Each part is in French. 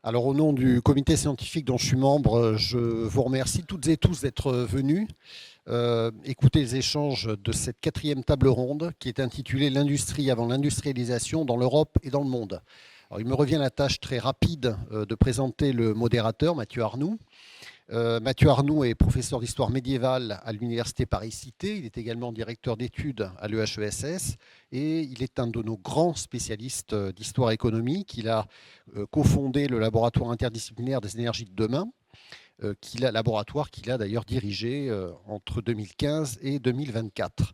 Alors, au nom du comité scientifique dont je suis membre, je vous remercie toutes et tous d'être venus écouter les échanges de cette quatrième table ronde qui est intitulée «L'industrie avant l'industrialisation dans l'Europe et dans le monde». Alors, il me revient la tâche très rapide de présenter le modérateur, Mathieu Arnoux. Mathieu Arnoux est professeur d'histoire médiévale à l'Université Paris-Cité. Il est également directeur d'études à l'EHESS et il est un de nos grands spécialistes d'histoire économique. Il a cofondé le laboratoire interdisciplinaire des énergies de demain, laboratoire qu'il a d'ailleurs dirigé entre 2015 et 2024.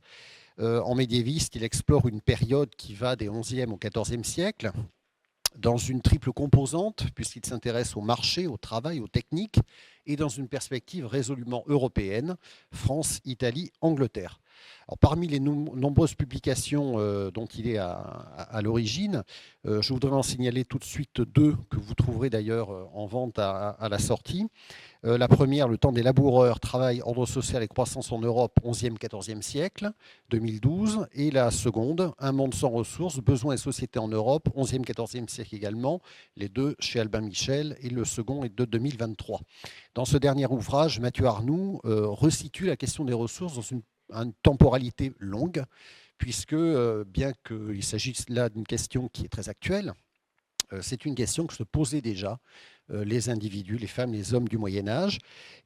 En médiéviste, il explore une période qui va des 11e au 14e siècle, dans une triple composante, puisqu'il s'intéresse au marché, au travail, aux techniques, et dans une perspective résolument européenne, France, Italie, Angleterre. Alors, parmi les nombreuses publications dont il est à l'origine, je voudrais en signaler tout de suite deux que vous trouverez d'ailleurs en vente à la sortie. La première, Le temps des laboureurs, travail, ordre social et croissance en Europe, 11e, 14e siècle, 2012. Et la seconde, Un monde sans ressources, besoins et société en Europe, 11e, 14e siècle également, les deux chez Albin Michel, et le second est de 2023. Dans ce dernier ouvrage, Mathieu Arnoux resitue la question des ressources dans une temporalité longue, puisque bien qu'il s'agisse là d'une question qui est très actuelle, c'est une question que se posaient déjà les individus, les femmes, les hommes du Moyen-Âge.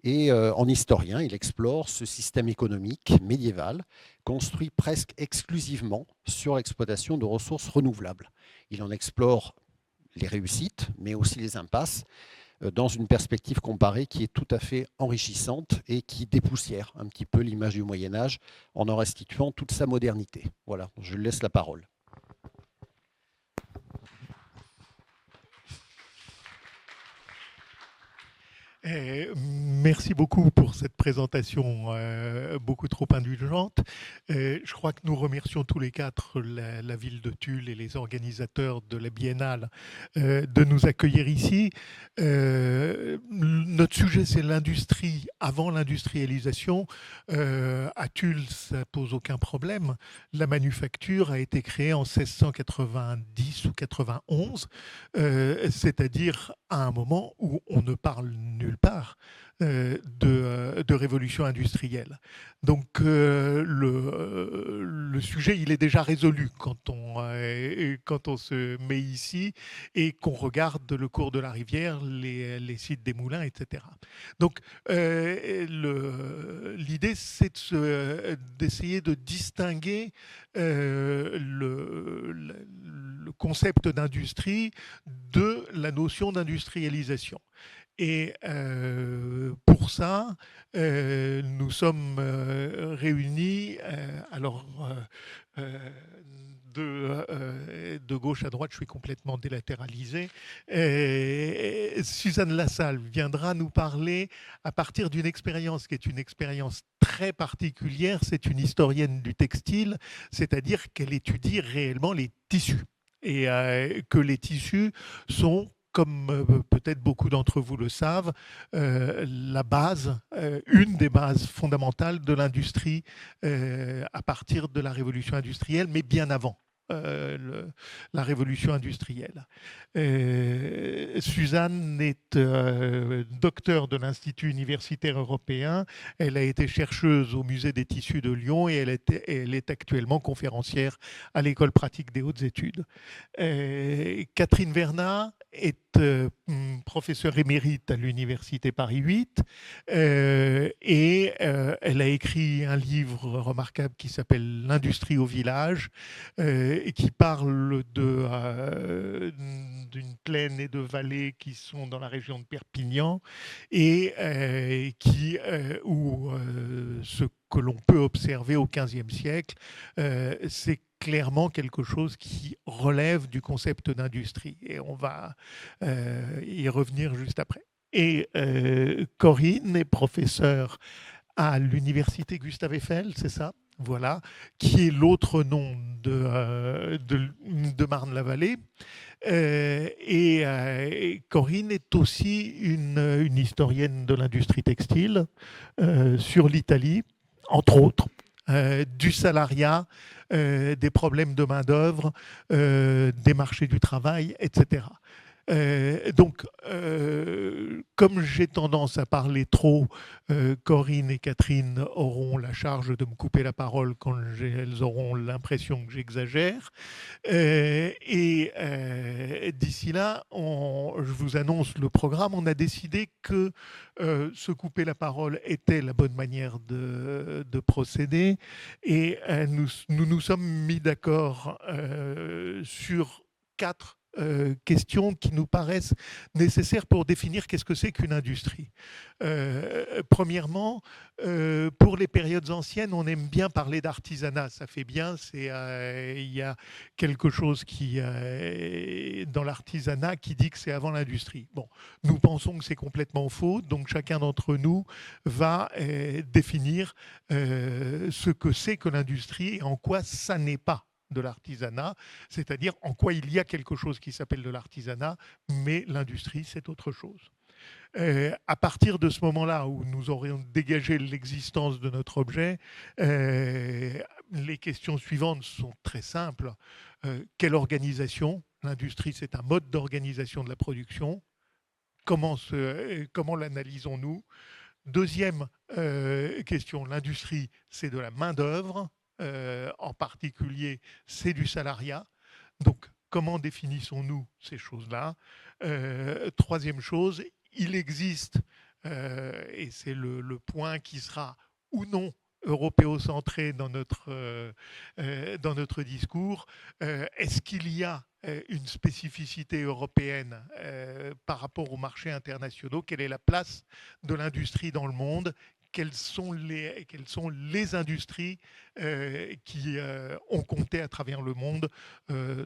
Et en historien, il explore ce système économique médiéval construit presque exclusivement sur l'exploitation de ressources renouvelables. Il en explore les réussites, mais aussi les impasses, dans une perspective comparée qui est tout à fait enrichissante et qui dépoussière un petit peu l'image du Moyen-Âge en restituant toute sa modernité. Voilà, je lui laisse la parole. Merci beaucoup pour cette présentation beaucoup trop indulgente. Je crois que nous remercions tous les quatre la ville de Tulle et les organisateurs de la Biennale de nous accueillir ici. Notre sujet, c'est l'industrie avant l'industrialisation. À Tulle, ça pose aucun problème. La manufacture a été créée en 1690 ou 91, c'est-à-dire à un moment où on ne parle nulle part de révolution industrielle. Donc le sujet, il est déjà résolu quand on se met ici et qu'on regarde le cours de la rivière, les sites des moulins, etc. Donc l'idée, c'est d'essayer de distinguer le concept d'industrie de la notion d'industrialisation. Et pour ça, nous sommes réunis, de gauche à droite, je suis complètement délatéralisé. Suzanne Lassalle viendra nous parler à partir d'une expérience qui est une expérience très particulière. C'est une historienne du textile, c'est-à-dire qu'elle étudie réellement les tissus. Et que les tissus sont, comme peut-être beaucoup d'entre vous le savent, la base, une des bases fondamentales de l'industrie à partir de la révolution industrielle, mais bien avant la révolution industrielle. Suzanne est docteure de l'Institut universitaire européen. Elle a été chercheuse au Musée des tissus de Lyon et elle est actuellement conférencière à l'École pratique des hautes études. Catherine Vernat est professeure émérite à l'Université Paris 8 et elle a écrit un livre remarquable qui s'appelle L'industrie au village et qui parle d'une plaine et de vallées qui sont dans la région de Perpignan et où ce que l'on peut observer au XVe siècle, c'est clairement quelque chose qui relève du concept d'industrie. Et on va y revenir juste après. Et Corinne est professeure à l'université Gustave Eiffel, c'est ça? Voilà, qui est l'autre nom de Marne-la-Vallée. Et Corinne est aussi une historienne de l'industrie textile sur l'Italie, entre autres. Du salariat, des problèmes de main-d'œuvre, des marchés du travail, etc. Donc, comme j'ai tendance à parler trop, Corinne et Catherine auront la charge de me couper la parole quand elles auront l'impression que j'exagère. D'ici là, je vous annonce le programme. On a décidé que se couper la parole était la bonne manière de procéder. Et nous sommes mis d'accord sur 4 questions qui nous paraissent nécessaires pour définir qu'est-ce que c'est qu'une industrie. Premièrement, pour les périodes anciennes, on aime bien parler d'artisanat. Ça fait bien, il y a quelque chose dans l'artisanat qui dit que c'est avant l'industrie. Bon, nous pensons que c'est complètement faux, donc chacun d'entre nous va définir ce que c'est que l'industrie et en quoi ça n'est pas de l'artisanat, c'est-à-dire en quoi il y a quelque chose qui s'appelle de l'artisanat, mais l'industrie, c'est autre chose. À partir de ce moment-là où nous aurions dégagé l'existence de notre objet, les questions suivantes sont très simples. Quelle organisation? L'industrie, c'est un mode d'organisation de la production. Comment l'analysons-nous? Deuxième question, l'industrie, c'est de la main-d'œuvre. En particulier, c'est du salariat. Donc, comment définissons-nous ces choses-là? Troisième chose, il existe, et c'est le point qui sera ou non européocentré dans notre discours, est-ce qu'il y a une spécificité européenne par rapport aux marchés internationaux? Quelle est la place de l'industrie dans le monde? Quelles sont les industries qui ont compté à travers le monde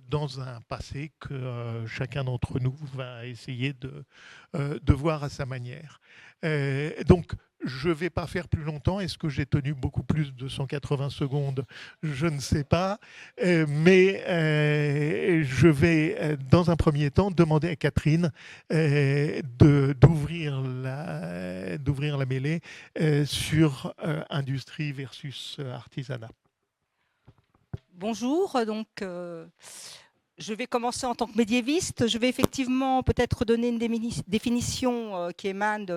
dans un passé que chacun d'entre nous va essayer de voir à sa manière. Donc, je ne vais pas faire plus longtemps. Est-ce que j'ai tenu beaucoup plus de 180 secondes? Je ne sais pas. Mais je vais, dans un premier temps, demander à Catherine d'ouvrir la mêlée sur industrie versus artisanat. Bonjour, donc je vais commencer en tant que médiéviste. Je vais effectivement peut-être donner une définition qui émane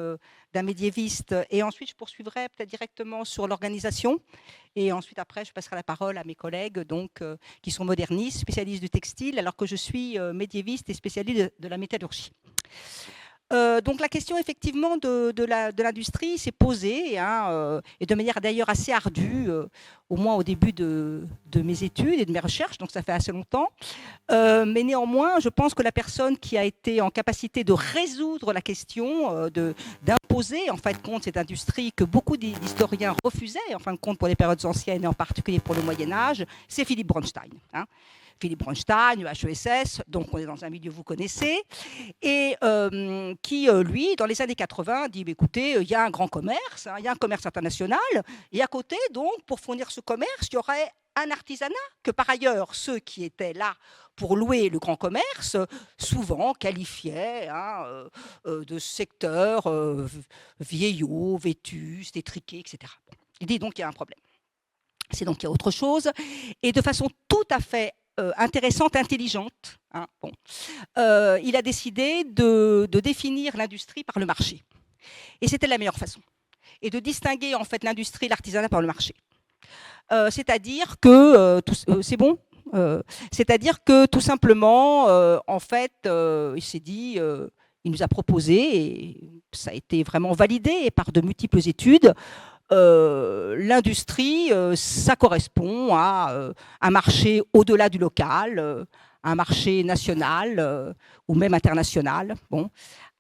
d'un médiéviste et ensuite je poursuivrai peut-être directement sur l'organisation et ensuite après je passerai la parole à mes collègues donc, qui sont modernistes, spécialistes du textile alors que je suis médiéviste et spécialiste de la métallurgie. Donc la question effectivement de l'industrie s'est posée et de manière d'ailleurs assez ardue, au moins au début de mes études et de mes recherches, donc ça fait assez longtemps. Mais néanmoins, je pense que la personne qui a été en capacité de résoudre la question, d'imposer en fin de compte cette industrie que beaucoup d'historiens refusaient en fin de compte pour les périodes anciennes et en particulier pour le Moyen-Âge, c'est Philippe Bronstein. Philippe Bronstein, UHESS, donc on est dans un milieu que vous connaissez, et qui, lui, dans les années 80, dit écoutez, il y a un grand commerce, il y a un commerce international, et à côté, donc, pour fournir ce commerce, il y aurait un artisanat que, par ailleurs, ceux qui étaient là pour louer le grand commerce, souvent qualifiaient de secteur vieillot, vétuste, étriqué, etc. Bon. Il dit donc qu'il y a un problème. C'est donc qu'il y a autre chose, et de façon tout à fait intéressante, intelligente. Il a décidé de définir l'industrie par le marché. Et c'était la meilleure façon. Et de distinguer en fait l'industrie et l'artisanat par le marché. C'est-à-dire que c'est bon. C'est-à-dire que tout simplement, en fait, il s'est dit, il nous a proposé, et ça a été vraiment validé par de multiples études. L'industrie, ça correspond à un marché au-delà du local, un marché national ou même international,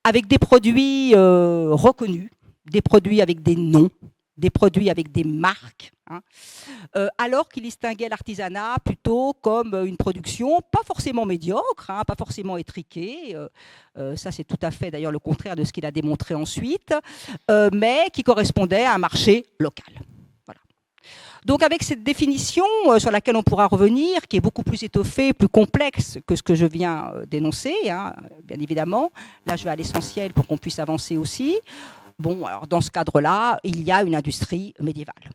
avec des produits reconnus, des produits avec des noms, des produits avec des marques, alors qu'il distinguait l'artisanat plutôt comme une production pas forcément médiocre, pas forcément étriquée, ça c'est tout à fait d'ailleurs le contraire de ce qu'il a démontré ensuite, mais qui correspondait à un marché local. Voilà. Donc avec cette définition sur laquelle on pourra revenir, qui est beaucoup plus étoffée, plus complexe que ce que je viens d'énoncer, bien évidemment, là je vais à l'essentiel pour qu'on puisse avancer aussi. Bon, alors dans ce cadre-là, il y a une industrie médiévale.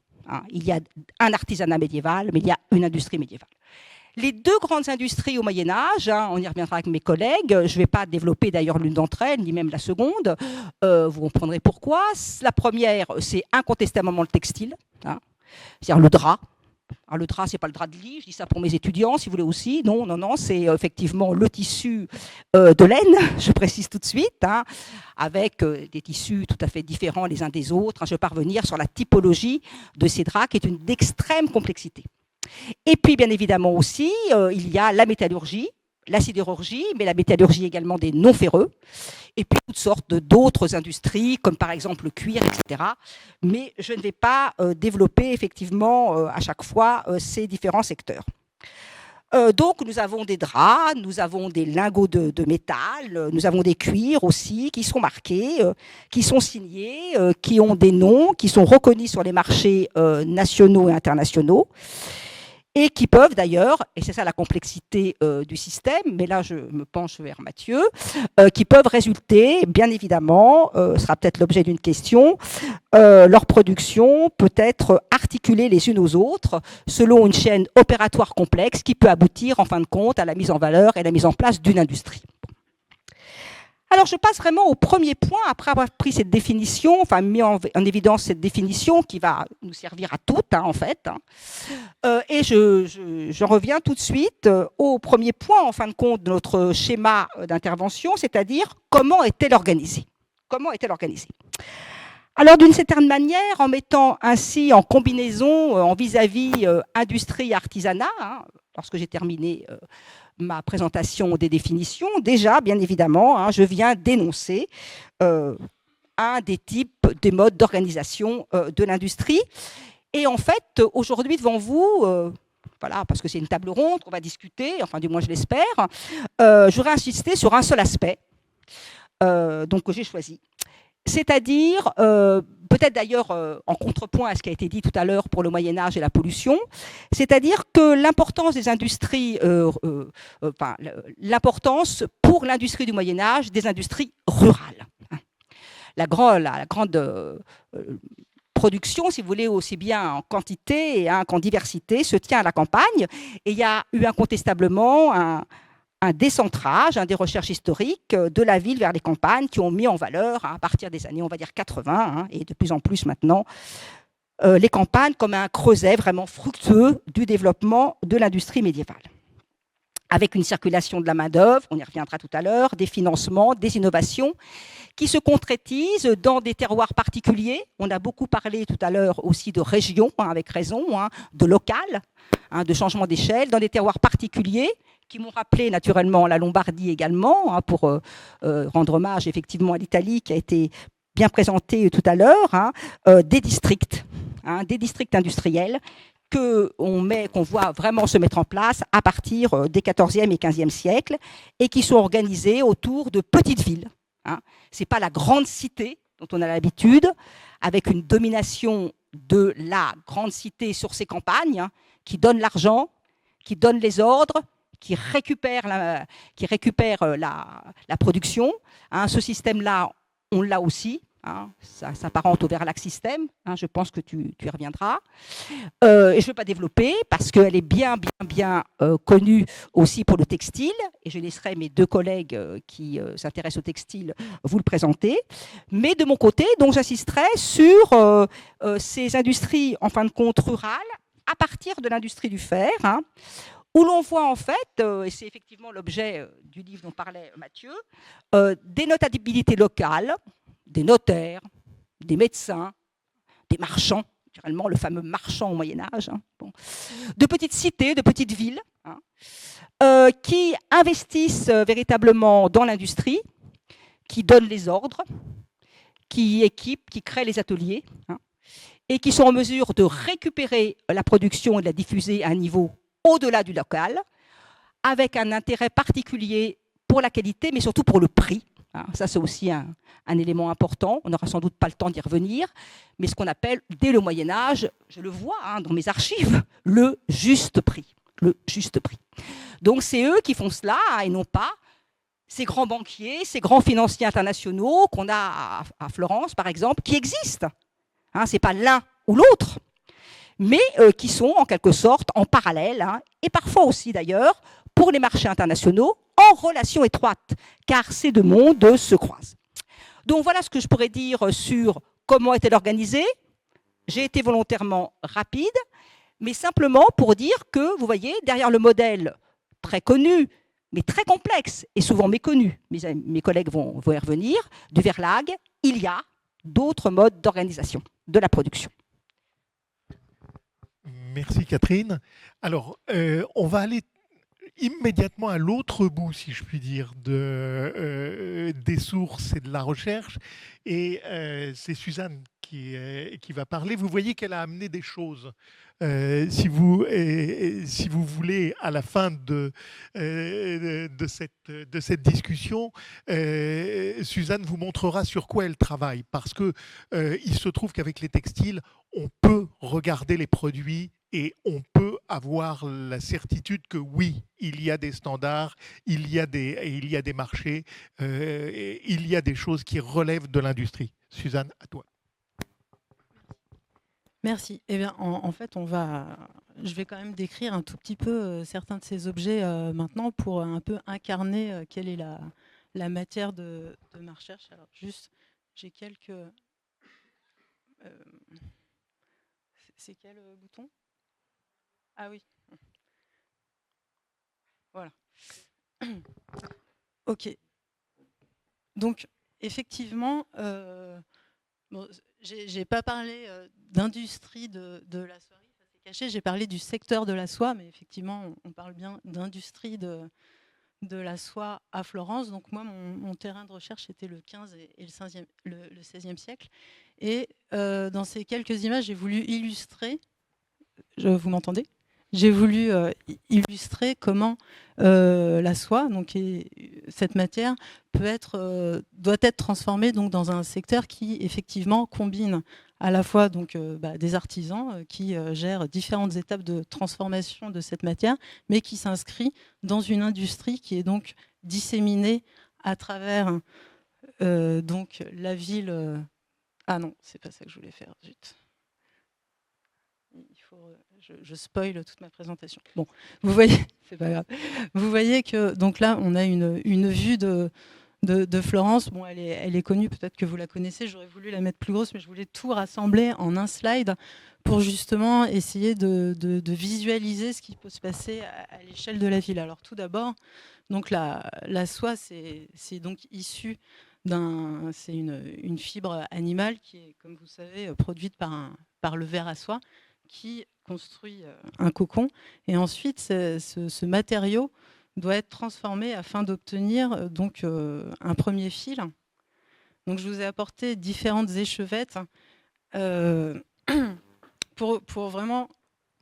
Il y a un artisanat médiéval, mais il y a une industrie médiévale. Les deux grandes industries au Moyen-Âge, on y reviendra avec mes collègues, je ne vais pas développer d'ailleurs l'une d'entre elles, ni même la seconde, vous comprendrez pourquoi. La première, c'est incontestablement le textile, c'est-à-dire le drap. Alors, le drap, ce n'est pas le drap de lit, je dis ça pour mes étudiants, si vous voulez aussi. Non, c'est effectivement le tissu de laine, je précise tout de suite, avec des tissus tout à fait différents les uns des autres. Je vais parvenir sur la typologie de ces draps, qui est une d'extrême complexité. Et puis, bien évidemment aussi, il y a la métallurgie, la sidérurgie, mais la métallurgie également des non-ferreux, et puis toutes sortes d'autres industries, comme par exemple le cuir, etc. Mais je ne vais pas développer effectivement à chaque fois ces différents secteurs. Donc nous avons des draps, nous avons des lingots de métal, nous avons des cuirs aussi qui sont marqués, qui sont signés, qui ont des noms, qui sont reconnus sur les marchés nationaux et internationaux, et qui peuvent d'ailleurs, et c'est ça la complexité du système, mais là je me penche vers Mathieu, qui peuvent résulter, bien évidemment, ce sera peut-être l'objet d'une question, leur production peut être articulée les unes aux autres selon une chaîne opératoire complexe qui peut aboutir en fin de compte à la mise en valeur et la mise en place d'une industrie. Alors, je passe vraiment au premier point, après avoir pris cette définition, enfin mis en évidence cette définition qui va nous servir à toutes, en fait. Et je reviens tout de suite au premier point, en fin de compte, de notre schéma d'intervention, c'est-à-dire comment est-elle organisée. Comment est-elle organisée ? Alors, d'une certaine manière, en mettant ainsi en combinaison, en vis-à-vis industrie et artisanat, lorsque j'ai terminé ma présentation des définitions, déjà, bien évidemment, je viens d'énoncer un des types, des modes d'organisation de l'industrie. Et en fait, aujourd'hui, devant vous, voilà, parce que c'est une table ronde, on va discuter, enfin du moins je l'espère, je voudrais insister sur un seul aspect donc, que j'ai choisi. C'est-à-dire, peut-être d'ailleurs en contrepoint à ce qui a été dit tout à l'heure pour le Moyen-Âge et la pollution, c'est-à-dire que l'importance des industries, l'importance pour l'industrie du Moyen-Âge des industries rurales. La grande production, si vous voulez, aussi bien en quantité qu'en diversité, se tient à la campagne. Et il y a eu incontestablement un décentrage, des recherches historiques de la ville vers les campagnes qui ont mis en valeur, à partir des années, on va dire 80, et de plus en plus maintenant, les campagnes comme un creuset vraiment fructueux du développement de l'industrie médiévale. Avec une circulation de la main-d'œuvre, on y reviendra tout à l'heure, des financements, des innovations qui se concrétisent dans des terroirs particuliers. On a beaucoup parlé tout à l'heure aussi de régions, avec raison, de local, de changement d'échelle, dans des terroirs particuliers qui m'ont rappelé naturellement la Lombardie également, pour rendre hommage effectivement à l'Italie qui a été bien présentée tout à l'heure, des districts industriels qu'on voit vraiment se mettre en place à partir des XIVe et XVe siècles et qui sont organisés autour de petites villes. Ce n'est pas la grande cité dont on a l'habitude, avec une domination de la grande cité sur ses campagnes, qui donne l'argent, qui donne les ordres, qui récupère la production. Ce système-là, on l'a aussi. Ça s'apparente au Verlac système. Je pense que tu y reviendras. Et je ne vais pas développer parce qu'elle est bien connue aussi pour le textile. Et je laisserai mes deux collègues qui s'intéressent au textile vous le présenter. Mais de mon côté, donc, j'insisterai sur ces industries, en fin de compte, rurales, à partir de l'industrie du fer, où l'on voit en fait, et c'est effectivement l'objet du livre dont parlait Mathieu, des notabilités locales, des notaires, des médecins, des marchands, naturellement le fameux marchand au Moyen-Âge, de petites cités, de petites villes, qui investissent véritablement dans l'industrie, qui donnent les ordres, qui équipent, qui créent les ateliers, et qui sont en mesure de récupérer la production et de la diffuser à un niveau au-delà du local, avec un intérêt particulier pour la qualité, mais surtout pour le prix. Ça, c'est aussi un élément important. On n'aura sans doute pas le temps d'y revenir, mais ce qu'on appelle, dès le Moyen-Âge, je le vois dans mes archives, le juste prix. Le juste prix. Donc, c'est eux qui font cela, et non pas ces grands banquiers, ces grands financiers internationaux qu'on a à Florence, par exemple, qui existent. Ce n'est pas l'un ou l'autre, mais qui sont en quelque sorte en parallèle, hein, et parfois aussi d'ailleurs, pour les marchés internationaux, en relation étroite, car ces deux mondes se croisent. Donc voilà ce que je pourrais dire sur comment est-elle organisée. J'ai été volontairement rapide, mais simplement pour dire que, vous voyez, derrière le modèle très connu, mais très complexe et souvent méconnu, mes collègues vont y revenir, du Verlag, il y a d'autres modes d'organisation de la production. Merci Catherine. Alors, on va aller immédiatement à l'autre bout, si je puis dire, des sources et de la recherche. Et c'est Suzanne qui va parler. Vous voyez qu'elle a amené des choses. Si vous voulez, à la fin de cette discussion, Suzanne vous montrera sur quoi elle travaille. Parce que il se trouve qu'avec les textiles, on peut regarder les produits et on peut avoir la certitude que oui, il y a des standards, il y a des marchés, il y a des choses qui relèvent de l'industrie. Suzanne, à toi. Merci. Eh bien, en fait, je vais quand même décrire un tout petit peu certains de ces objets maintenant pour un peu incarner quelle est la matière de ma recherche. Alors, juste, j'ai quelques... c'est quel bouton ? Ah oui. Voilà. Ok. Donc, effectivement, bon, j'ai pas parlé d'industrie de la soierie, ça c'est caché. J'ai parlé du secteur de la soie, mais effectivement, on parle bien d'industrie de la soie à Florence. Donc moi, mon terrain de recherche était le 15 et le 16e siècle. Et dans ces quelques images, j'ai voulu illustrer... Vous m'entendez ? J'ai voulu illustrer comment la soie, donc cette matière, doit être transformée donc, dans un secteur qui effectivement combine à la fois donc, des artisans qui gèrent différentes étapes de transformation de cette matière, mais qui s'inscrit dans une industrie qui est donc disséminée à travers donc, la ville. Ah non, c'est pas ça que je voulais faire, zut. Je spoil toute ma présentation. Bon, vous voyez, c'est pas grave. Vous voyez que donc là, on a une vue de Florence. Bon, elle est connue, peut-être que vous la connaissez. J'aurais voulu la mettre plus grosse, mais je voulais tout rassembler en un slide pour justement essayer de visualiser ce qui peut se passer à l'échelle de la ville. Alors tout d'abord, donc la soie, c'est donc issu c'est une fibre animale qui est, comme vous savez, produite par le ver à soie, qui construit un cocon. Et ensuite, ce matériau doit être transformé afin d'obtenir donc un premier fil. Donc, je vous ai apporté différentes échevettes pour vraiment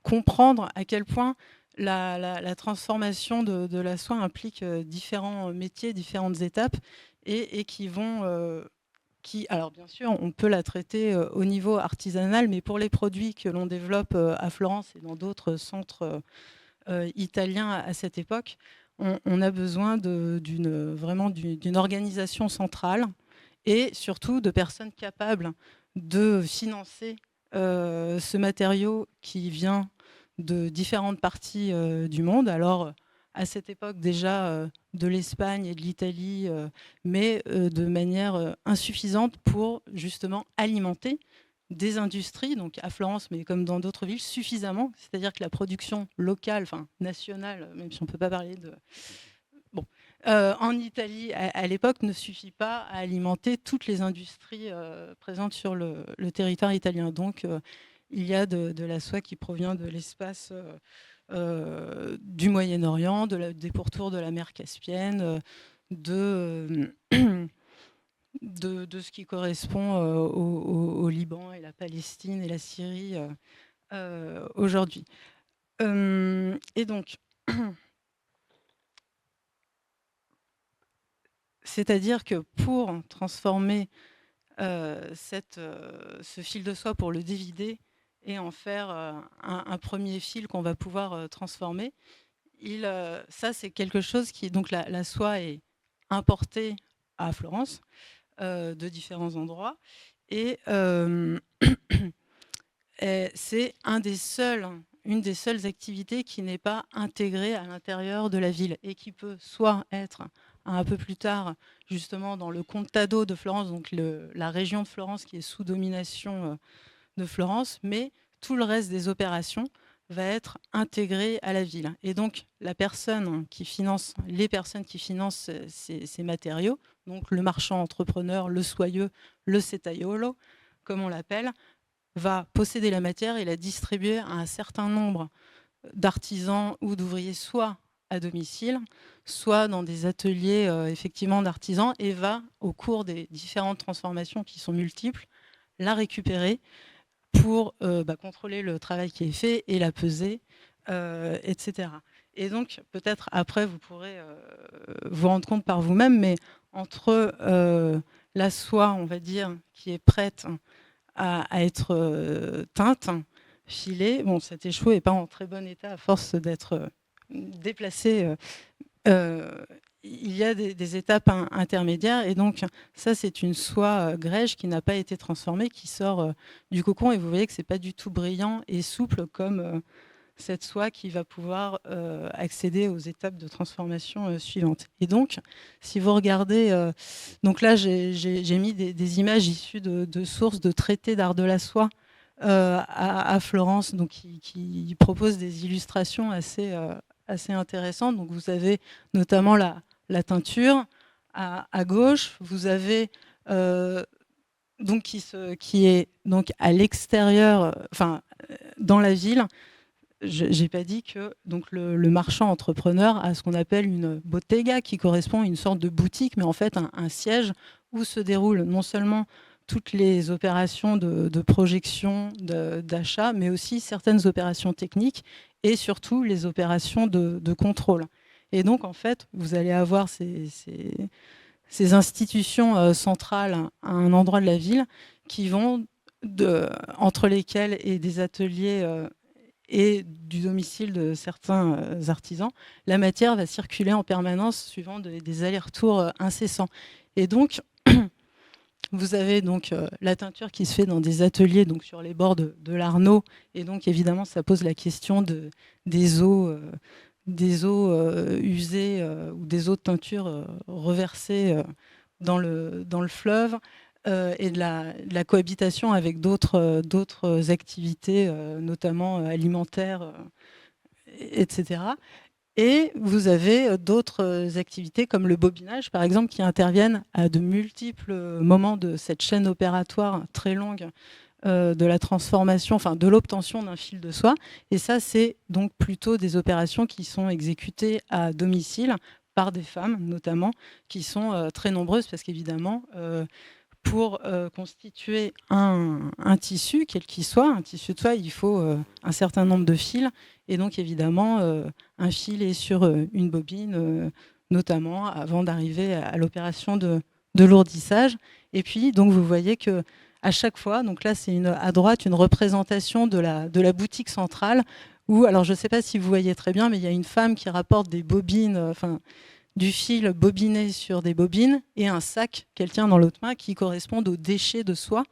comprendre à quel point la transformation de la soie implique différents métiers, différentes étapes, et qui vont... alors bien sûr, on peut la traiter au niveau artisanal, mais pour les produits que l'on développe à Florence et dans d'autres centres italiens à cette époque, on a besoin vraiment d'une organisation centrale et surtout de personnes capables de financer ce matériau qui vient de différentes parties du monde. Alors, à cette époque déjà de l'Espagne et de l'Italie, mais de manière insuffisante pour justement alimenter des industries, donc à Florence, mais comme dans d'autres villes, suffisamment. C'est-à-dire que la production locale, enfin nationale, même si on ne peut pas parler de... Bon, en Italie, à l'époque, ne suffit pas à alimenter toutes les industries présentes sur le territoire italien. Donc, il y a de la soie qui provient de l'espace... du Moyen-Orient, des pourtours de la mer Caspienne, de ce qui correspond au Liban et la Palestine et la Syrie aujourd'hui. Et donc, c'est-à-dire que pour transformer ce fil de soie, pour le dévider, et en faire un premier fil qu'on va pouvoir transformer. Ça, c'est quelque chose qui... Donc, la soie est importée à Florence de différents endroits. Et c'est une des seules activités qui n'est pas intégrée à l'intérieur de la ville et qui peut soit être un peu plus tard justement dans le Contado de Florence, donc la région de Florence qui est sous domination de Florence, mais tout le reste des opérations va être intégré à la ville. Et donc les personnes qui financent ces matériaux, donc le marchand entrepreneur, le soyeux, le setaiolo, comme on l'appelle, va posséder la matière et la distribuer à un certain nombre d'artisans ou d'ouvriers, soit à domicile, soit dans des ateliers effectivement d'artisans, et va, au cours des différentes transformations qui sont multiples, la récupérer pour contrôler le travail qui est fait et la peser, etc. Et donc, peut-être après, vous pourrez vous rendre compte par vous-même, mais entre la soie, on va dire, qui est prête à être teinte, filée. Bon, cet écheveau n'est pas en très bon état à force d'être déplacé. Il y a des étapes intermédiaires, et donc ça, c'est une soie grège qui n'a pas été transformée, qui sort du cocon, et vous voyez que c'est pas du tout brillant et souple comme cette soie qui va pouvoir accéder aux étapes de transformation suivantes. Et donc, si vous regardez, donc là, j'ai mis des images issues de sources de traités d'art de la soie à Florence, donc qui proposent des illustrations assez intéressantes. Donc, vous avez notamment la teinture à gauche. Vous avez donc qui est donc à l'extérieur, dans la ville. Je n'ai pas dit que donc le marchand entrepreneur a ce qu'on appelle une bottega, qui correspond à une sorte de boutique, mais en fait un siège où se déroulent non seulement toutes les opérations de projection, d'achat, mais aussi certaines opérations techniques et surtout les opérations de contrôle. Et donc, en fait, vous allez avoir ces institutions centrales à un endroit de la ville qui vont, entre lesquelles et des ateliers et du domicile de certains artisans, la matière va circuler en permanence suivant des allers-retours incessants. Et donc, vous avez donc la teinture qui se fait dans des ateliers, donc sur les bords de l'Arno, et donc évidemment ça pose la question des eaux usées ou des eaux de teinture reversées dans le fleuve, et de la cohabitation avec d'autres activités, notamment alimentaires, etc. Et vous avez d'autres activités comme le bobinage, par exemple, qui interviennent à de multiples moments de cette chaîne opératoire très longue de la transformation, de l'obtention d'un fil de soie. Et ça, c'est donc plutôt des opérations qui sont exécutées à domicile par des femmes, notamment, qui sont très nombreuses, parce qu'évidemment, pour constituer un tissu, quel qu'il soit, un tissu de soie, il faut un certain nombre de fils. Et donc, évidemment, un fil est sur une bobine, notamment, avant d'arriver à l'opération de lourdissage. Et puis, donc, vous voyez que à chaque fois, donc là, c'est à droite une représentation de la boutique centrale où, alors je ne sais pas si vous voyez très bien, mais il y a une femme qui rapporte des bobines, du fil bobiné sur des bobines, et un sac qu'elle tient dans l'autre main qui correspond aux déchets de soie.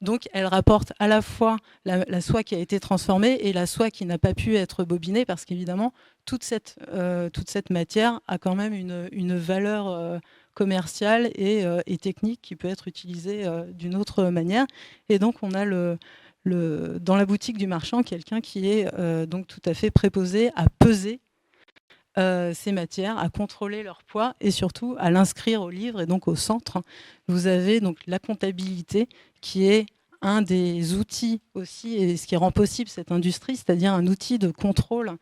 Donc, elle rapporte à la fois la soie qui a été transformée et la soie qui n'a pas pu être bobinée, parce qu'évidemment, toute cette matière a quand même une valeur commerciale et technique qui peut être utilisée d'une autre manière. Et donc, on a dans la boutique du marchand quelqu'un qui est donc tout à fait préposé à peser ces matières, à contrôler leur poids et surtout à l'inscrire au livre. Et donc au centre, vous avez donc la comptabilité qui est un des outils aussi, et ce qui rend possible cette industrie, c'est-à-dire un outil de contrôle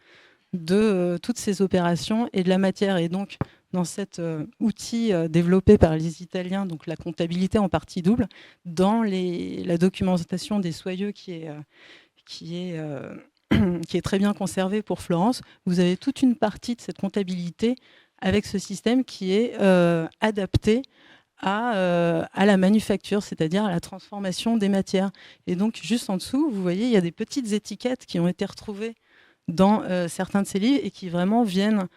de toutes ces opérations et de la matière. Et donc dans cet outil développé par les Italiens, donc la comptabilité en partie double, dans la documentation des soyeux qui est très bien conservé pour Florence, vous avez toute une partie de cette comptabilité avec ce système qui est adapté à la manufacture, c'est-à-dire à la transformation des matières. Et donc, juste en dessous, vous voyez, il y a des petites étiquettes qui ont été retrouvées dans certains de ces livres et qui vraiment viennent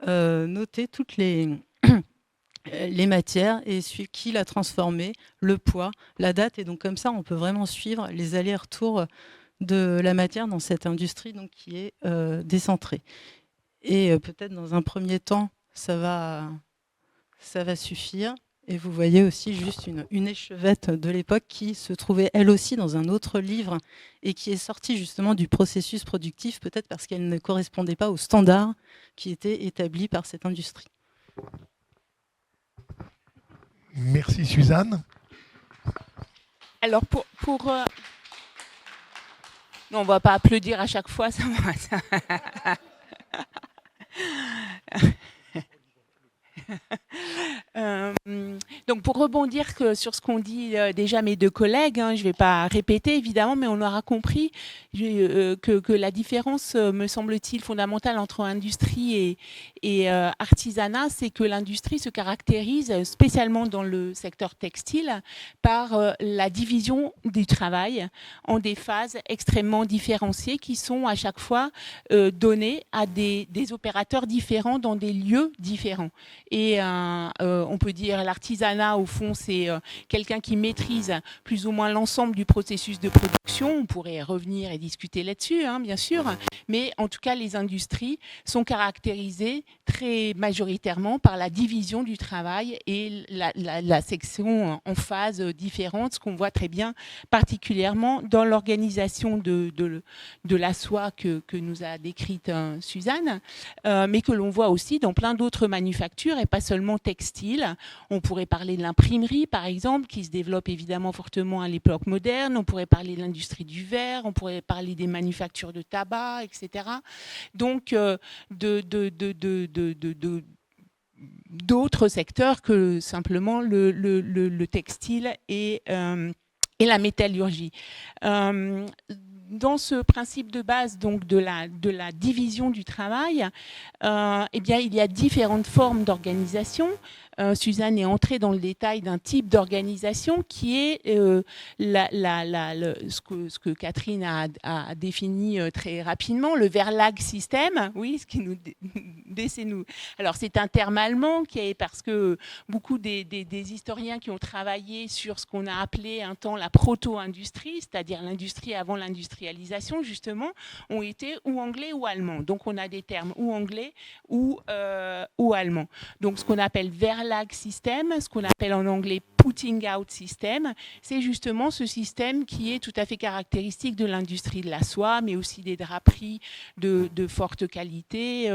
noter toutes les les matières et qui l'a transformé, le poids, la date. Et donc comme ça, on peut vraiment suivre les allers-retours de la matière dans cette industrie donc, qui est décentrée. Et peut-être dans un premier temps, ça va suffire. Et vous voyez aussi juste une échevette de l'époque qui se trouvait elle aussi dans un autre livre et qui est sortie justement du processus productif, peut-être parce qu'elle ne correspondait pas aux standards qui étaient établis par cette industrie. Merci Suzanne. Alors non, on ne va pas applaudir à chaque fois, ça va. Donc pour rebondir sur ce qu'ont dit déjà mes deux collègues, je ne vais pas répéter évidemment, mais on aura compris que la différence, me semble-t-il, fondamentale entre industrie et artisanat, c'est que l'industrie se caractérise, spécialement dans le secteur textile, par la division du travail en des phases extrêmement différenciées qui sont à chaque fois données à des opérateurs différents dans des lieux différents. Et on peut dire l'artisanat, au fond, c'est quelqu'un qui maîtrise plus ou moins l'ensemble du processus de production. On pourrait revenir et discuter là-dessus, bien sûr. Mais en tout cas, les industries sont caractérisées très majoritairement par la division du travail et la section en phases différentes, ce qu'on voit très bien particulièrement dans l'organisation de la soie que nous a décrite Suzanne, mais que l'on voit aussi dans plein d'autres manufactures et pas seulement textiles. On pourrait parler de l'imprimerie, par exemple, qui se développe évidemment fortement à l'époque moderne. On pourrait parler de l'industrie du verre, on pourrait parler des manufactures de tabac, etc. Donc, d'autres secteurs que simplement le textile et la métallurgie. Dans ce principe de base donc de la division du travail, eh bien, il y a différentes formes d'organisation. Suzanne est entrée dans le détail d'un type d'organisation qui est ce que Catherine a défini très rapidement, le Verlag système. Oui, ce qui nous Alors, c'est un terme allemand qui est parce que beaucoup des historiens qui ont travaillé sur ce qu'on a appelé un temps la proto-industrie, c'est-à-dire l'industrie avant l'industrialisation, justement, ont été ou anglais ou allemands. Donc, on a des termes ou anglais ou allemands. Donc, ce qu'on appelle Verlag system, ce qu'on appelle en anglais putting out system, c'est justement ce système qui est tout à fait caractéristique de l'industrie de la soie, mais aussi des draperies de forte qualité,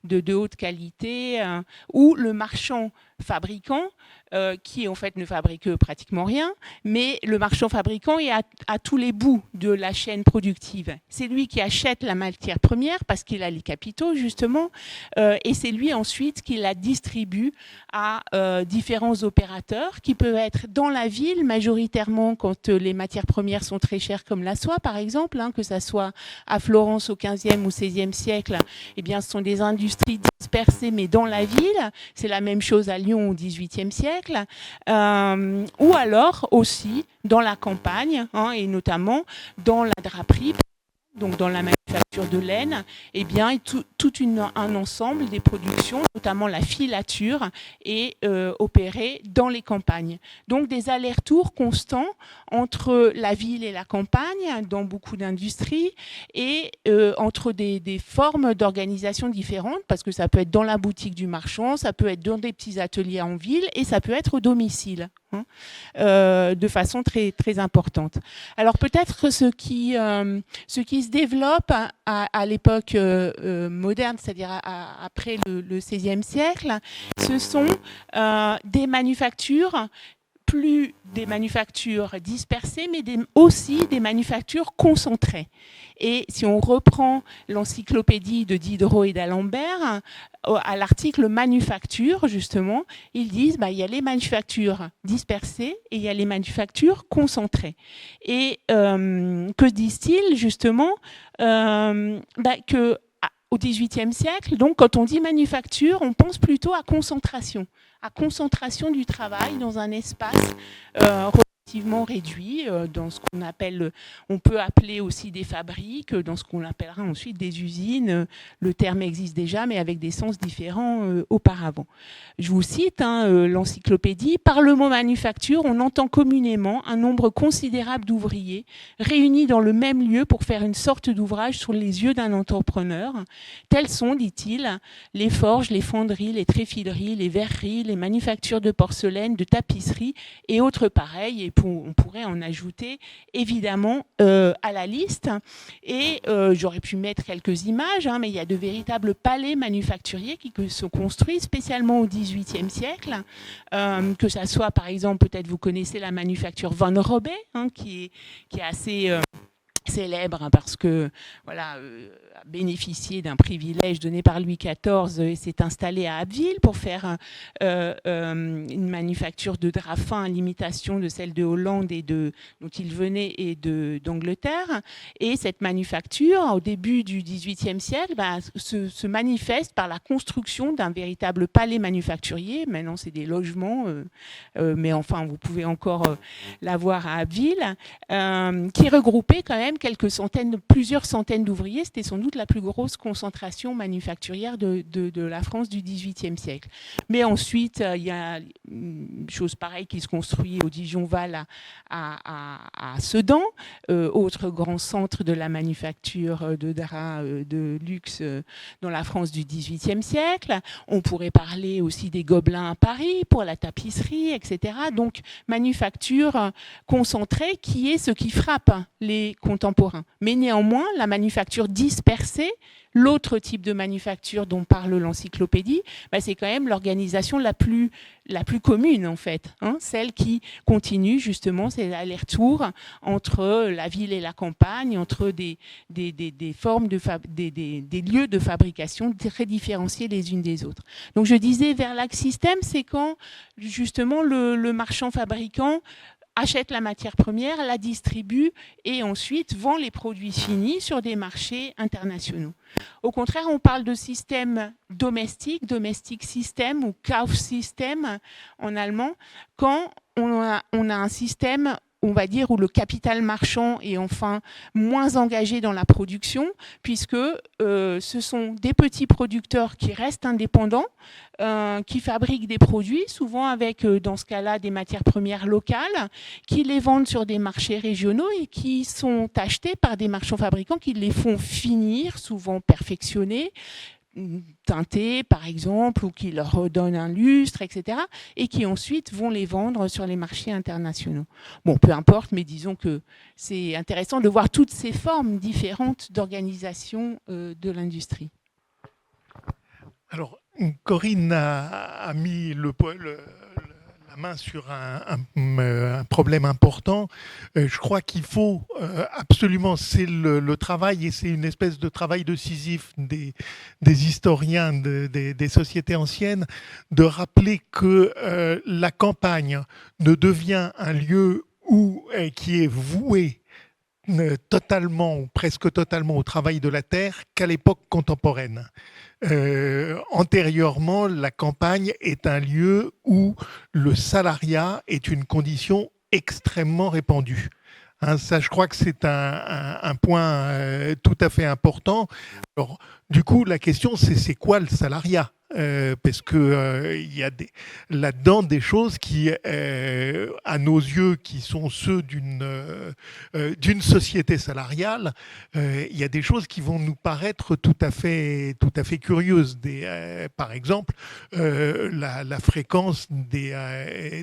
de haute qualité, où le marchand fabricant, qui en fait ne fabrique pratiquement rien, mais le marchand fabricant est à tous les bouts de la chaîne productive. C'est lui qui achète la matière première parce qu'il a les capitaux justement, et c'est lui ensuite qui la distribue à différents opérateurs qui peuvent être dans la ville majoritairement quand les matières premières sont très chères comme la soie par exemple, que ça soit à Florence au 15e ou 16e siècle, eh bien ce sont des industries dispersées mais dans la ville. C'est la même chose à Lyon au 18e siècle, ou alors aussi dans la campagne, et notamment dans la draperie, donc dans la manufacture de laine, eh bien, tout un ensemble des productions, notamment la filature, est opérée dans les campagnes. Donc des allers-retours constants entre la ville et la campagne dans beaucoup d'industries et entre des formes d'organisation différentes, parce que ça peut être dans la boutique du marchand, ça peut être dans des petits ateliers en ville et ça peut être au domicile. De façon très, très importante. Alors peut-être ce qui se développe à l'époque moderne, c'est-à-dire après le XVIe siècle, ce sont des manufactures, plus des manufactures dispersées, mais aussi des manufactures concentrées. Et si on reprend l'encyclopédie de Diderot et d'Alembert, à l'article manufacture, justement, ils disent il y a les manufactures dispersées et il y a les manufactures concentrées. Et que disent-ils, justement que au XVIIIe siècle, donc quand on dit manufacture, on pense plutôt à concentration du travail dans un espace relativement réduit dans ce qu'on appelle, on peut appeler aussi des fabriques, dans ce qu'on appellera ensuite des usines. Le terme existe déjà, mais avec des sens différents auparavant. Je vous cite l'encyclopédie. Par le mot manufacture, on entend communément un nombre considérable d'ouvriers réunis dans le même lieu pour faire une sorte d'ouvrage sous les yeux d'un entrepreneur. Tels sont, dit-il, les forges, les fonderies, les tréfileries, les verreries, les manufactures de porcelaine, de tapisserie et autres pareils. Et on pourrait en ajouter évidemment à la liste. Et j'aurais pu mettre quelques images, mais il y a de véritables palais manufacturiers qui se construisent spécialement au XVIIIe siècle. Que ça soit, par exemple, peut-être vous connaissez la manufacture Van Robey, qui est assez célèbre parce que a bénéficié d'un privilège donné par Louis XIV et s'est installé à Abbeville pour faire une manufacture de draps fins à l'imitation de celle de Hollande dont il venait et d'Angleterre. Et cette manufacture, au début du XVIIIe siècle, se manifeste par la construction d'un véritable palais manufacturier. Maintenant, c'est des logements, mais enfin, vous pouvez encore l'avoir à Abbeville, qui regroupait quand même plusieurs centaines d'ouvriers. C'était sans doute la plus grosse concentration manufacturière de la France du XVIIIe siècle. Mais ensuite, il y a une chose pareille qui se construit au Dijon-Val à Sedan, autre grand centre de la manufacture de draps de luxe dans la France du XVIIIe siècle. On pourrait parler aussi des Gobelins à Paris pour la tapisserie, etc. Donc, manufacture concentrée qui est ce qui frappe les contemporains. Mais néanmoins, la manufacture dispersée, l'autre type de manufacture dont parle l'encyclopédie, c'est quand même l'organisation la plus commune, en fait. Celle qui continue, justement, c'est l'aller-retour entre la ville et la campagne, entre des formes, des lieux de fabrication très différenciés les unes des autres. Donc, je disais, Verlag System, c'est quand, justement, le marchand fabricant achète la matière première, la distribue et ensuite vend les produits finis sur des marchés internationaux. Au contraire, on parle de système domestique, domestic system ou Kaufsystem en allemand, quand on a un système, on va dire, où le capital marchand est enfin moins engagé dans la production, puisque ce sont des petits producteurs qui restent indépendants, qui fabriquent des produits, souvent avec, dans ce cas-là, des matières premières locales, qui les vendent sur des marchés régionaux et qui sont achetés par des marchands fabricants qui les font finir, souvent perfectionner, teintés par exemple, ou qui leur redonnent un lustre, etc., et qui ensuite vont les vendre sur les marchés internationaux. Bon, peu importe, mais disons que c'est intéressant de voir toutes ces formes différentes d'organisation de l'industrie. Alors, Corinne a mis la main sur un problème important. Je crois qu'il faut absolument, c'est le travail, et c'est une espèce de travail de Sisyphe des historiens des sociétés anciennes, de rappeler que la campagne ne devient un lieu qui est voué totalement ou presque totalement au travail de la terre qu'à l'époque contemporaine. Antérieurement, la campagne est un lieu où le salariat est une condition extrêmement répandue. Ça, je crois que c'est un point tout à fait important. Alors, du coup, la question, c'est quoi le salariat ? Parce que il y a là-dedans des choses qui, à nos yeux, qui sont ceux d'une société salariale, il y a des choses qui vont nous paraître tout à fait curieuses. Par exemple, la fréquence des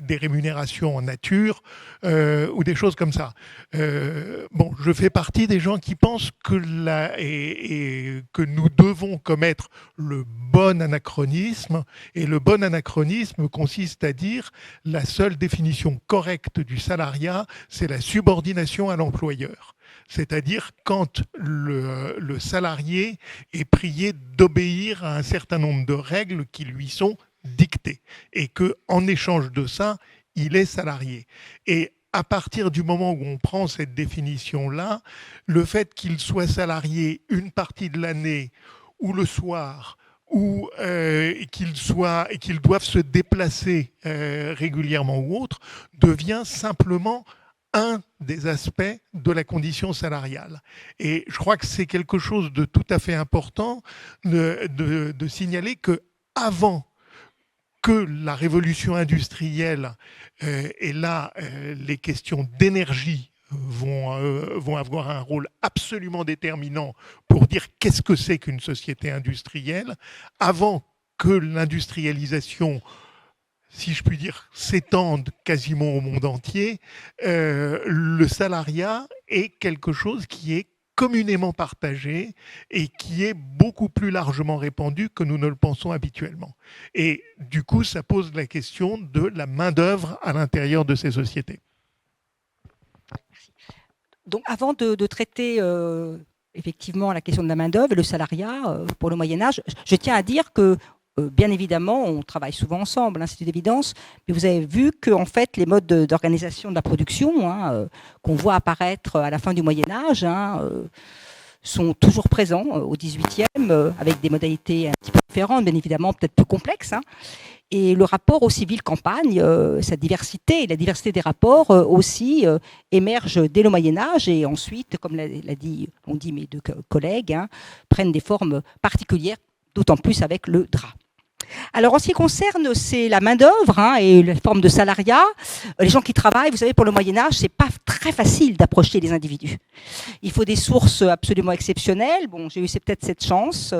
rémunérations en nature ou des choses comme ça. Je fais partie des gens qui pensent que nous devons commettre le bon anachronisme. Et le bon anachronisme consiste à dire la seule définition correcte du salariat, c'est la subordination à l'employeur. C'est-à-dire quand le salarié est prié d'obéir à un certain nombre de règles qui lui sont dictées et qu'en échange de ça, il est salarié. Et à partir du moment où on prend cette définition-là, le fait qu'il soit salarié une partie de l'année ou le soir ou qu'ils doivent se déplacer régulièrement ou autre, devient simplement un des aspects de la condition salariale. Et je crois que c'est quelque chose de tout à fait important de signaler que avant que la révolution industrielle et là les questions d'énergie vont avoir un rôle absolument déterminant pour dire qu'est-ce que c'est qu'une société industrielle, avant que l'industrialisation, si je puis dire, s'étende quasiment au monde entier, le salariat est quelque chose qui est communément partagé et qui est beaucoup plus largement répandu que nous ne le pensons habituellement. Et du coup, ça pose la question de la main-d'œuvre à l'intérieur de ces sociétés. Donc, avant de traiter effectivement la question de la main-d'œuvre et le salariat pour le Moyen-Âge, je tiens à dire que, bien évidemment, on travaille souvent ensemble, hein, c'est une évidence, mais vous avez vu que en fait, les modes d'organisation de la production qu'on voit apparaître à la fin du Moyen-Âge sont toujours présents au XVIIIe, avec des modalités un petit peu différentes, bien évidemment, peut-être plus complexes. Et le rapport aux civils-campagne, sa diversité, la diversité des rapports aussi émerge dès le Moyen-Âge et ensuite, comme l'ont dit mes deux collègues, prennent des formes particulières, d'autant plus avec le drap. Alors, en ce qui concerne, c'est la main-d'œuvre et la forme de salariat. Les gens qui travaillent, vous savez, pour le Moyen-Âge, c'est pas très facile d'approcher les individus. Il faut des sources absolument exceptionnelles. Bon, j'ai eu peut-être cette chance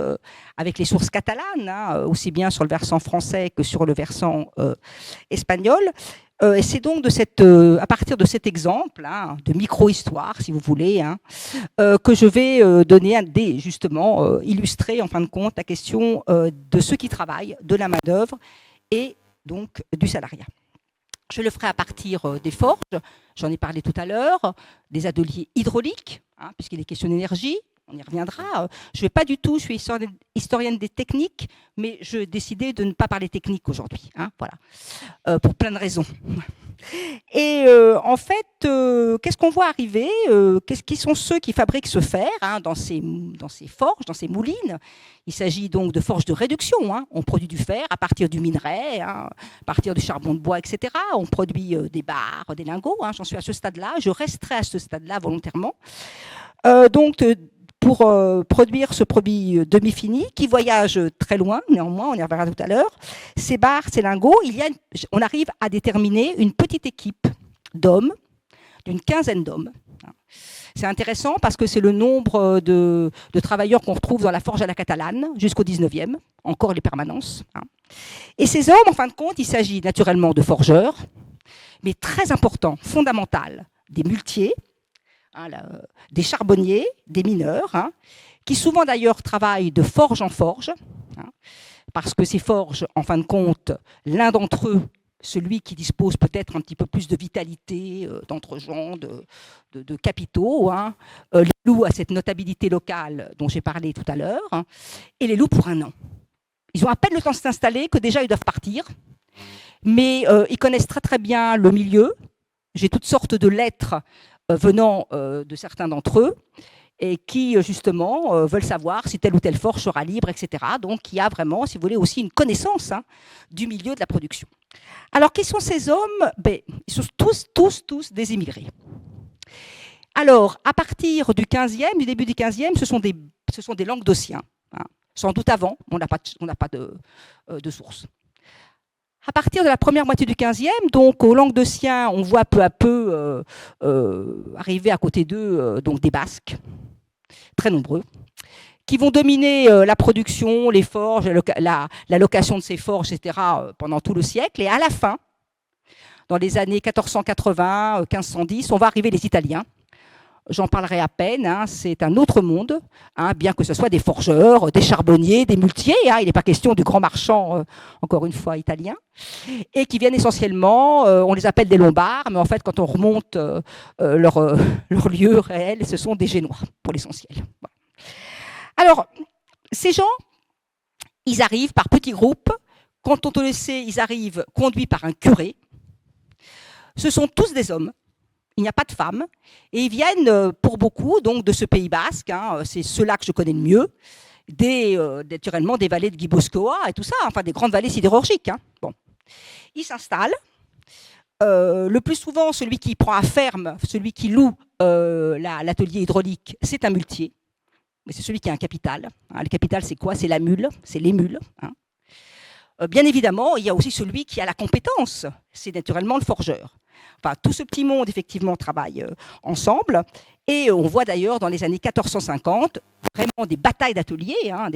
avec les sources catalanes, aussi bien sur le versant français que sur le versant espagnol. Et c'est donc à partir de cet exemple, de micro-histoire, si vous voulez, que je vais donner justement illustrer en fin de compte la question de ceux qui travaillent, de la main-d'œuvre et donc du salariat. Je le ferai à partir des forges, j'en ai parlé tout à l'heure, des ateliers hydrauliques, puisqu'il est question d'énergie. On y reviendra. Je vais pas du tout, je suis historienne des techniques, mais je décidais de ne pas parler technique aujourd'hui. Voilà, pour plein de raisons. Et en fait, qu'est-ce qu'on voit arriver qui sont ceux qui fabriquent ce fer dans ces forges, dans ces moulines? Il s'agit donc de forges de réduction. On produit du fer à partir du minerai, à partir du charbon de bois, etc. On produit des barres, des lingots. J'en suis à ce stade-là. Je resterai à ce stade-là volontairement. Donc, pour produire ce produit demi-fini qui voyage très loin, néanmoins, on y reviendra tout à l'heure. Ces barres, ces lingots, on arrive à déterminer une petite équipe d'hommes, d'une quinzaine d'hommes. C'est intéressant parce que c'est le nombre de travailleurs qu'on retrouve dans la forge à la catalane jusqu'au 19e, encore les permanences. Et ces hommes, en fin de compte, il s'agit naturellement de forgeurs, mais très important, fondamental, des muletiers, des charbonniers, des mineurs, qui souvent d'ailleurs travaillent de forge en forge, parce que ces forges, en fin de compte, l'un d'entre eux, celui qui dispose peut-être un petit peu plus de vitalité, d'entre-gens, de capitaux, les loue à cette notabilité locale dont j'ai parlé tout à l'heure, et les loue pour un an. Ils ont à peine le temps de s'installer que déjà ils doivent partir, mais ils connaissent très très bien le milieu. J'ai toutes sortes de lettres venant de certains d'entre eux et qui, justement, veulent savoir si telle ou telle forge sera libre, etc. Donc, il y a vraiment, si vous voulez, aussi une connaissance du milieu de la production. Alors, qui sont ces hommes? Ils sont tous des immigrés. Alors, à partir du début du 15e, ce sont des Languedociens. Sans doute avant, on n'a pas de source. À partir de la première moitié du 15e, donc aux Languedociens, on voit peu à peu arriver à côté d'eux donc des Basques, très nombreux, qui vont dominer la production, les forges, la location de ces forges, etc., pendant tout le siècle. Et à la fin, dans les années 1480, 1510, on va arriver les Italiens. J'en parlerai à peine, c'est un autre monde, bien que ce soit des forgeurs, des charbonniers, des muletiers, il n'est pas question du grand marchand, encore une fois, italien, et qui viennent essentiellement, on les appelle des Lombards, mais en fait, quand on remonte leur lieu réel, ce sont des Génois, pour l'essentiel. Voilà. Alors, ces gens, ils arrivent par petits groupes, quand on le sait, ils arrivent conduits par un curé, ce sont tous des hommes. Il n'y a pas de femmes, et ils viennent pour beaucoup donc de ce Pays basque, c'est ceux-là que je connais le mieux, naturellement des vallées de Guy-Boscoa et tout ça, enfin des grandes vallées sidérurgiques. Hein. Bon. Ils s'installent. Le plus souvent, celui qui prend à ferme, celui qui loue l'atelier hydraulique, c'est un muletier. Mais c'est celui qui a un capital. Hein. Le capital, c'est quoi? C'est la mule, c'est les mules. Hein. Bien évidemment, il y a aussi celui qui a la compétence. C'est naturellement le forgeur. Enfin, tout ce petit monde, effectivement, travaille ensemble. Et on voit d'ailleurs dans les années 1450 vraiment des batailles d'ateliers, hein,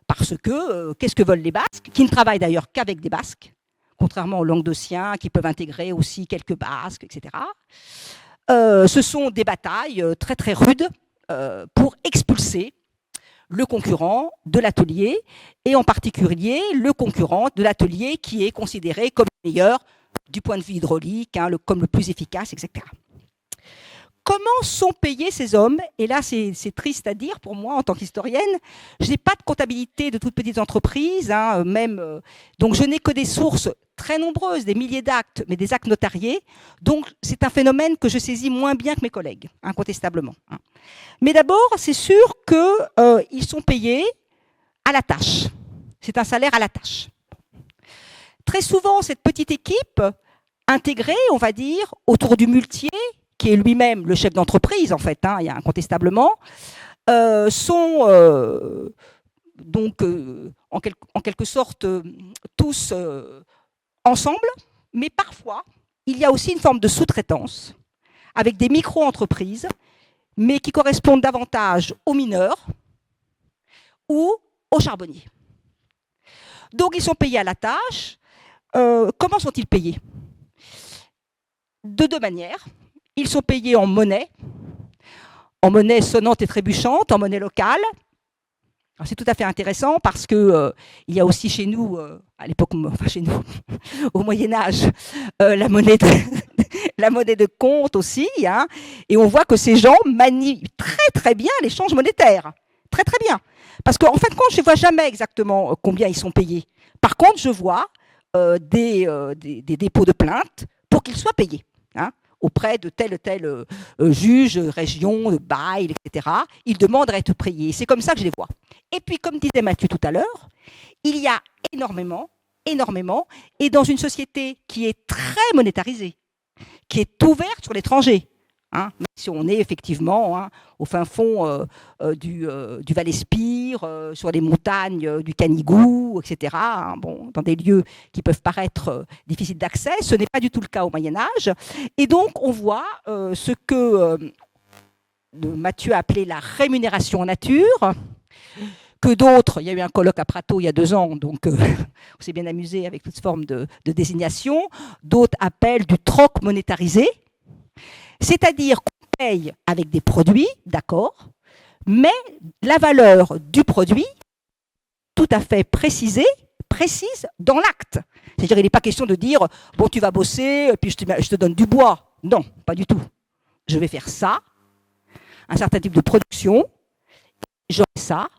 parce que qu'est-ce que veulent les Basques, qui ne travaillent d'ailleurs qu'avec des Basques, contrairement aux Languedociens qui peuvent intégrer aussi quelques Basques, etc. Ce sont des batailles très très rudes pour expulser le concurrent de l'atelier, et en particulier le concurrent de l'atelier qui est considéré comme le meilleur du point de vue hydraulique, hein, comme le plus efficace, etc. Comment sont payés ces hommes? Et là, c'est triste à dire pour moi en tant qu'historienne. Je n'ai pas de comptabilité de toutes petites entreprises, hein, donc je n'ai que des sources très nombreuses, des milliers d'actes, mais des actes notariés. Donc c'est un phénomène que je saisis moins bien que mes collègues, incontestablement. Hein. Mais d'abord, c'est sûr qu'ils sont payés à la tâche. C'est un salaire à la tâche. Très souvent, cette petite équipe intégrée, on va dire, autour du muletier, qui est lui-même le chef d'entreprise, en fait, hein, il y a incontestablement, sont donc en quelque sorte tous ensemble, mais parfois, il y a aussi une forme de sous-traitance avec des micro-entreprises, mais qui correspondent davantage aux mineurs ou aux charbonniers. Donc, ils sont payés à la tâche. Comment sont-ils payés? De deux manières. Ils sont payés en monnaie sonnante et trébuchante, en monnaie locale. C'est tout à fait intéressant parce qu'il y a aussi chez nous, à l'époque, enfin chez nous, au Moyen-Âge, la monnaie de compte aussi. Hein, et on voit que ces gens manient très très bien l'échange monétaire. Très très bien. Parce qu'en fin de compte, je ne vois jamais exactement combien ils sont payés. Par contre, je vois des dépôts de plainte pour qu'ils soient payés. Hein, auprès de tel ou tel juge, région, bail, etc. Ils demandent à être payés. C'est comme ça que je les vois. Et puis, comme disait Mathieu tout à l'heure, il y a énormément, et dans une société qui est très monétarisée, qui est ouverte sur l'étranger, hein, même si on est effectivement hein, au fin fond du Val-Espire, sur les montagnes du Canigou, etc., hein, bon, dans des lieux qui peuvent paraître difficiles d'accès, ce n'est pas du tout le cas au Moyen-Âge. Et donc, on voit ce que Mathieu a appelé la rémunération en nature, que d'autres, il y a eu un colloque à Prato il y a 2 ans, donc on s'est bien amusé avec toute forme de désignation, d'autres appellent du troc monétarisé, c'est-à-dire qu'on paye avec des produits, d'accord, mais la valeur du produit, tout à fait précise dans l'acte. C'est-à-dire qu'il n'est pas question de dire, bon, tu vas bosser, puis je te donne du bois. Non, pas du tout. Je vais faire ça, un certain type de production, j'aurai ça,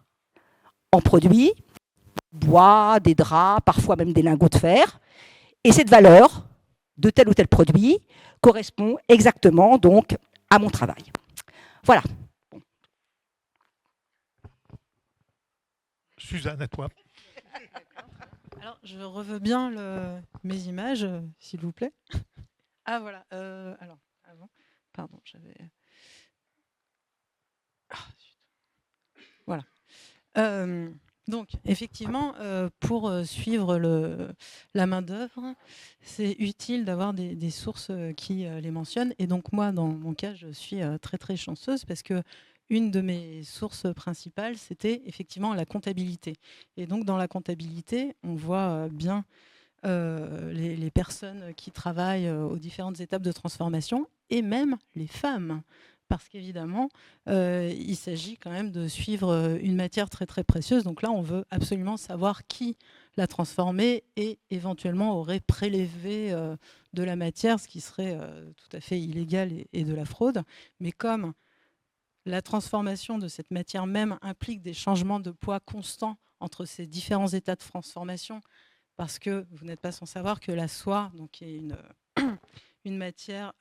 en produits, bois, des draps, parfois même des lingots de fer. Et cette valeur de tel ou tel produit correspond exactement donc à mon travail. Voilà. Suzanne, à toi. Alors, je reveux bien mes images, s'il vous plaît. Ah, voilà. Alors, avant, pardon, j'avais... Voilà. Donc, effectivement, pour suivre la main-d'œuvre, c'est utile d'avoir des sources qui les mentionnent. Et donc, moi, dans mon cas, je suis très, très chanceuse parce que une de mes sources principales, c'était effectivement la comptabilité. Et donc, dans la comptabilité, on voit bien les personnes qui travaillent aux différentes étapes de transformation et même les femmes. Parce qu'évidemment, il s'agit quand même de suivre une matière très très précieuse. Donc là, on veut absolument savoir qui l'a transformée et éventuellement aurait prélevé de la matière, ce qui serait tout à fait illégal et de la fraude. Mais comme la transformation de cette matière même implique des changements de poids constants entre ces différents états de transformation, parce que vous n'êtes pas sans savoir que la soie, donc, qui est une matière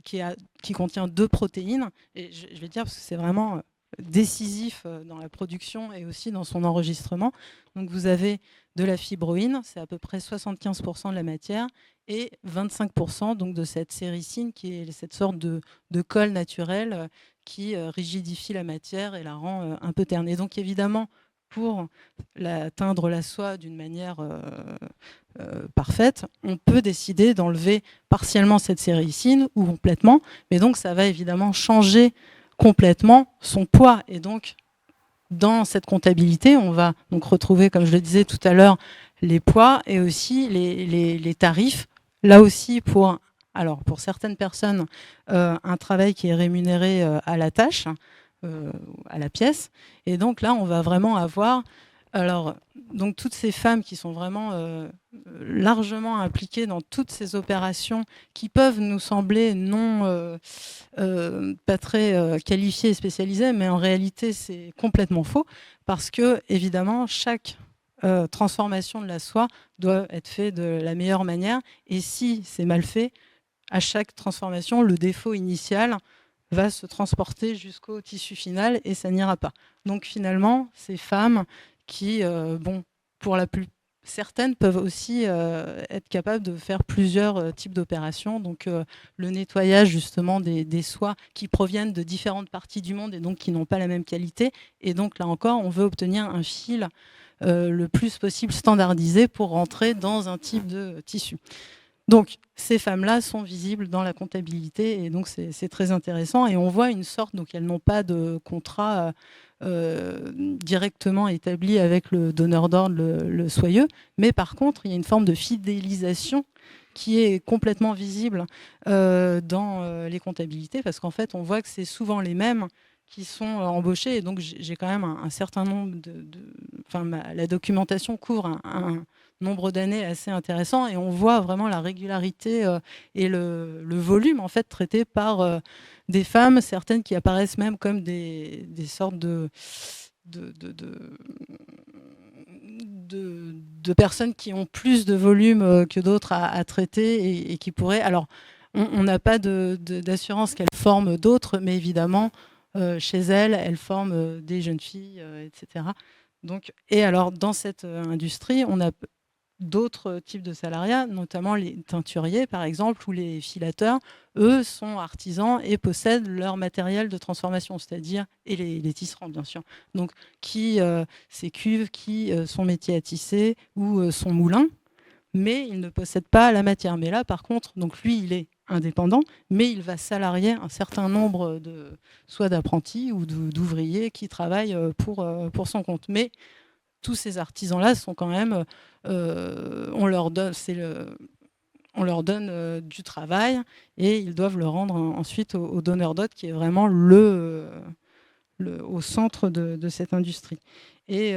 qui contient 2 protéines. Et je vais dire parce que c'est vraiment décisif dans la production et aussi dans son enregistrement. Donc vous avez de la fibroïne, c'est à peu près 75% de la matière, et 25% donc de cette séricine qui est cette sorte de colle naturel qui rigidifie la matière et la rend un peu terne. Et donc évidemment, pour teindre la soie d'une manière parfaite, on peut décider d'enlever partiellement cette séricine ou complètement, mais donc ça va évidemment changer complètement son poids. Et donc, dans cette comptabilité, on va donc retrouver, comme je le disais tout à l'heure, les poids et aussi les tarifs. Là aussi, pour certaines personnes, un travail qui est rémunéré à la tâche, à la pièce. Et donc là, on va vraiment avoir donc toutes ces femmes qui sont vraiment largement impliquées dans toutes ces opérations qui peuvent nous sembler pas très qualifiées et spécialisées, mais en réalité, c'est complètement faux parce que, évidemment, chaque transformation de la soie doit être faite de la meilleure manière. Et si c'est mal fait, à chaque transformation, le défaut initial va se transporter jusqu'au tissu final et ça n'ira pas. Donc finalement, ces femmes qui, pour la plus certaines, peuvent aussi être capables de faire plusieurs types d'opérations. Donc le nettoyage justement des soies qui proviennent de différentes parties du monde et donc qui n'ont pas la même qualité. Et donc là encore, on veut obtenir un fil le plus possible standardisé pour rentrer dans un type de tissu. Donc, ces femmes-là sont visibles dans la comptabilité et donc c'est très intéressant. Et on voit une sorte, donc elles n'ont pas de contrat directement établi avec le donneur d'ordre, le soyeux, mais par contre, il y a une forme de fidélisation qui est complètement visible dans les comptabilités parce qu'en fait, on voit que c'est souvent les mêmes qui sont embauchés. Et donc, j'ai quand même un certain nombre la documentation couvre un nombre d'années assez intéressant et on voit vraiment la régularité et le volume en fait traité par des femmes, certaines qui apparaissent même comme des sortes de personnes qui ont plus de volume que d'autres à traiter et qui pourraient... Alors, on n'a pas d'assurance qu'elles forment d'autres, mais évidemment, chez elles forment des jeunes filles, etc. Donc, et alors, dans cette industrie, on a d'autres types de salariats, notamment les teinturiers, par exemple, ou les filateurs. Eux sont artisans et possèdent leur matériel de transformation, c'est-à-dire, et les tisserands, bien sûr. Donc, ces cuves, son métier à tisser ou son moulin, mais il ne possède pas la matière. Mais là, par contre, donc lui, il est indépendant, mais il va salarier un certain nombre soit d'apprentis ou d'ouvriers qui travaillent pour son compte. Mais tous ces artisans-là sont quand même, on leur donne du travail et ils doivent le rendre ensuite au donneur d'ordre qui est vraiment au centre de cette industrie. Et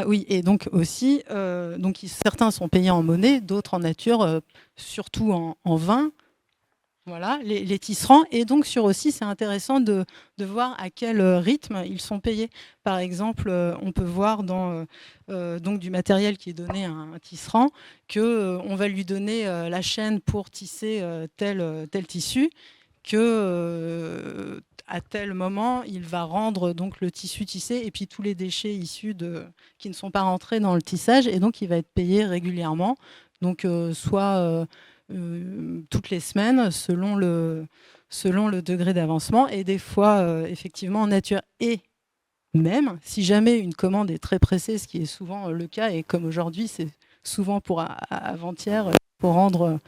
oui, et donc aussi, certains sont payés en monnaie, d'autres en nature, surtout en vin. Voilà, les tisserands. Et donc aussi, c'est intéressant de voir à quel rythme ils sont payés. Par exemple, on peut voir dans donc du matériel qui est donné à un tisserand qu'on va lui donner la chaîne pour tisser tel tissu, que à tel moment, il va rendre donc le tissu tissé et puis tous les déchets issus qui ne sont pas rentrés dans le tissage. Et donc, il va être payé régulièrement. Donc, soit... toutes les semaines selon le degré d'avancement et des fois effectivement en nature. Et même si jamais une commande est très pressée, ce qui est souvent le cas et comme aujourd'hui c'est souvent pour avant-hier pour rendre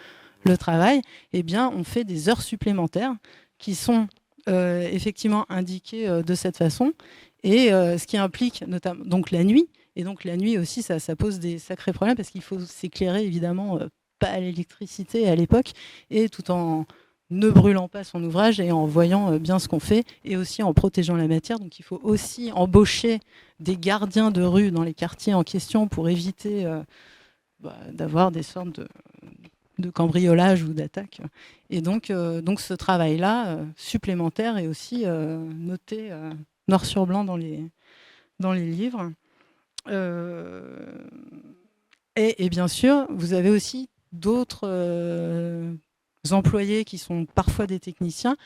le travail, eh bien on fait des heures supplémentaires qui sont effectivement indiquées de cette façon et ce qui implique notamment donc la nuit. Et donc la nuit aussi ça pose des sacrés problèmes parce qu'il faut s'éclairer évidemment pas à l'électricité à l'époque, et tout en ne brûlant pas son ouvrage et en voyant bien ce qu'on fait, et aussi en protégeant la matière. Donc il faut aussi embaucher des gardiens de rue dans les quartiers en question pour éviter d'avoir des sortes de cambriolage ou d'attaque. Et donc ce travail-là, supplémentaire, est aussi noté noir sur blanc dans les livres. Et bien sûr, vous avez aussi d'autres employés qui sont parfois des techniciens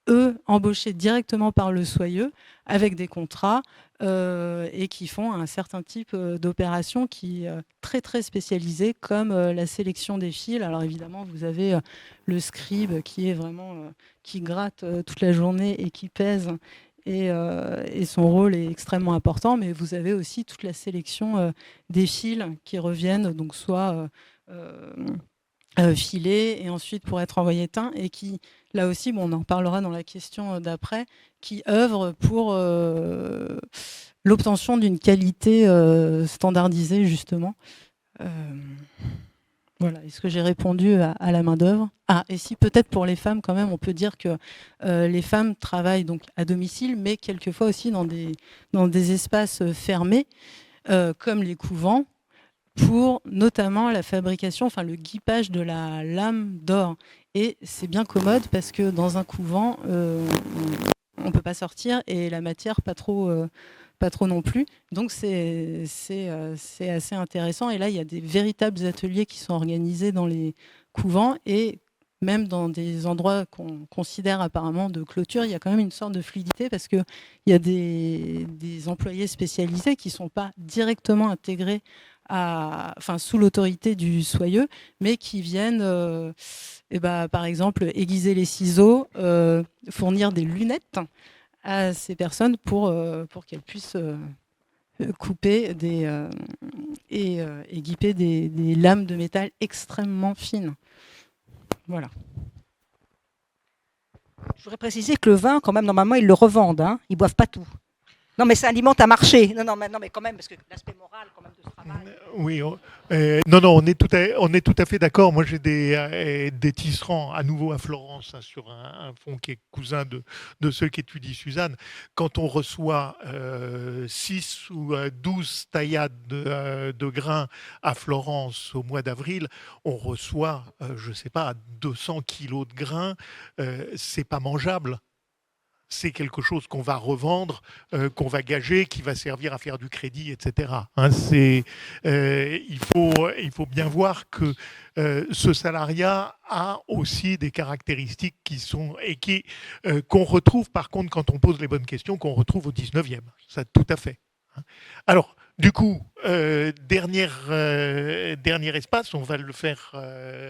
eux, embauchés directement par le soyeux, avec des contrats, et qui font un certain type d'opération qui est très très spécialisée, comme la sélection des fils. Alors évidemment, vous avez le scribe qui est vraiment qui gratte toute la journée et qui pèse, et son rôle est extrêmement important. Mais vous avez aussi toute la sélection des fils qui reviennent, donc soit filés et ensuite pour être envoyés teints, et qui, là aussi, bon, on en parlera dans la question d'après, qui œuvrent pour l'obtention d'une qualité standardisée, justement. Voilà, est-ce que j'ai répondu à la main-d'œuvre? Ah, et si peut-être pour les femmes, quand même, on peut dire que les femmes travaillent donc à domicile, mais quelquefois aussi dans des espaces fermés, comme les couvents, pour notamment la fabrication, enfin le guipage de la lame d'or. Et c'est bien commode parce que dans un couvent, on ne peut pas sortir et la matière pas trop non plus. Donc c'est assez intéressant. Et là, il y a des véritables ateliers qui sont organisés dans les couvents, et même dans des endroits qu'on considère apparemment de clôture, il y a quand même une sorte de fluidité parce qu'il y a des employés spécialisés qui ne sont pas directement intégrés sous l'autorité du soyeux, mais qui viennent, par exemple, aiguiser les ciseaux, fournir des lunettes à ces personnes pour qu'elles puissent couper et guiper des lames de métal extrêmement fines. Voilà. Je voudrais préciser que le vin, quand même, normalement, ils le revendent. Hein. Ils ne boivent pas tout. Non, mais ça alimente un marché. Non, mais quand même, parce que l'aspect moral quand même de ce travail. Oui, on est tout à fait d'accord. Moi, j'ai des tisserands à nouveau à Florence, hein, sur un fonds qui est cousin de ceux qu'étudie Suzanne. Quand on reçoit 6 ou 12 taillades de grains à Florence au mois d'avril, on reçoit, je ne sais pas, 200 kilos de grains. C'est pas mangeable. C'est quelque chose qu'on va revendre, qu'on va gager, qui va servir à faire du crédit, etc. Hein, il faut bien voir que ce salariat a aussi des caractéristiques qu'on retrouve, par contre, quand on pose les bonnes questions, qu'on retrouve au 19e. Ça, tout à fait. Alors, du coup, dernier espace, on va le faire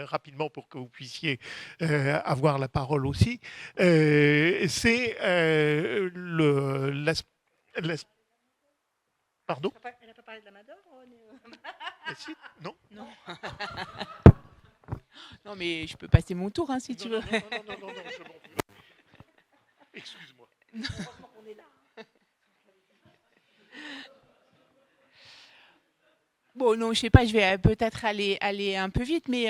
rapidement pour que vous puissiez avoir la parole aussi. C'est Pardon ? Elle n'a pas parlé de la main-d'œuvre ? Non ? Non. Non, mais je peux passer mon tour, hein, si tu veux. Non, je m'en prie. Excuse-moi. Heureusement qu'on est là. Bon, non, je sais pas, je vais peut-être aller un peu vite, mais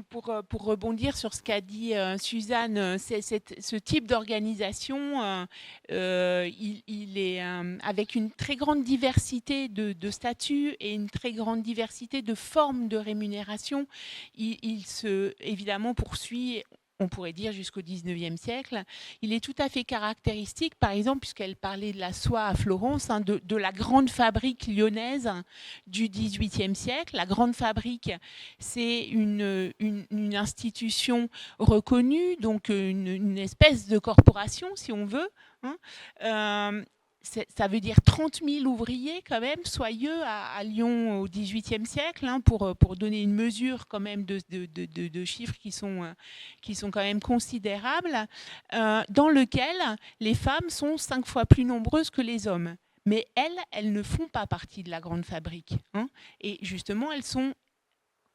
pour rebondir sur ce qu'a dit Suzanne, ce type d'organisation, il est avec une très grande diversité de statuts et une très grande diversité de formes de rémunération. Il se, évidemment, poursuit, on pourrait dire jusqu'au 19e siècle. Il est tout à fait caractéristique, par exemple, puisqu'elle parlait de la soie à Florence, hein, de la grande fabrique lyonnaise du 18e siècle. La grande fabrique, c'est une institution reconnue, donc une espèce de corporation, si on veut. Hein. Ça veut dire 30 000 ouvriers quand même, soyeux à Lyon au XVIIIe siècle, hein, pour donner une mesure quand même de chiffres qui sont quand même considérables, dans lequel les femmes sont 5 fois plus nombreuses que les hommes. Mais elles ne font pas partie de la grande fabrique. Hein, et justement, elles sont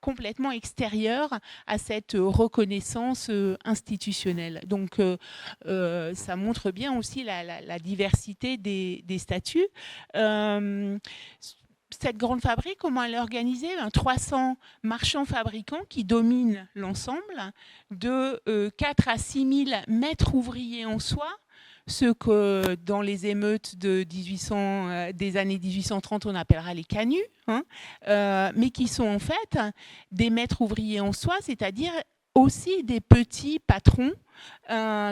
complètement extérieure à cette reconnaissance institutionnelle. Donc, ça montre bien aussi la diversité des statuts. Cette grande fabrique, comment elle est organisée ? 300 marchands fabricants qui dominent l'ensemble, de 4 à 6 000 maîtres ouvriers en soie, ceux que dans les émeutes des années 1830, on appellera les canuts, hein, mais qui sont en fait des maîtres ouvriers en soie, c'est-à-dire aussi des petits patrons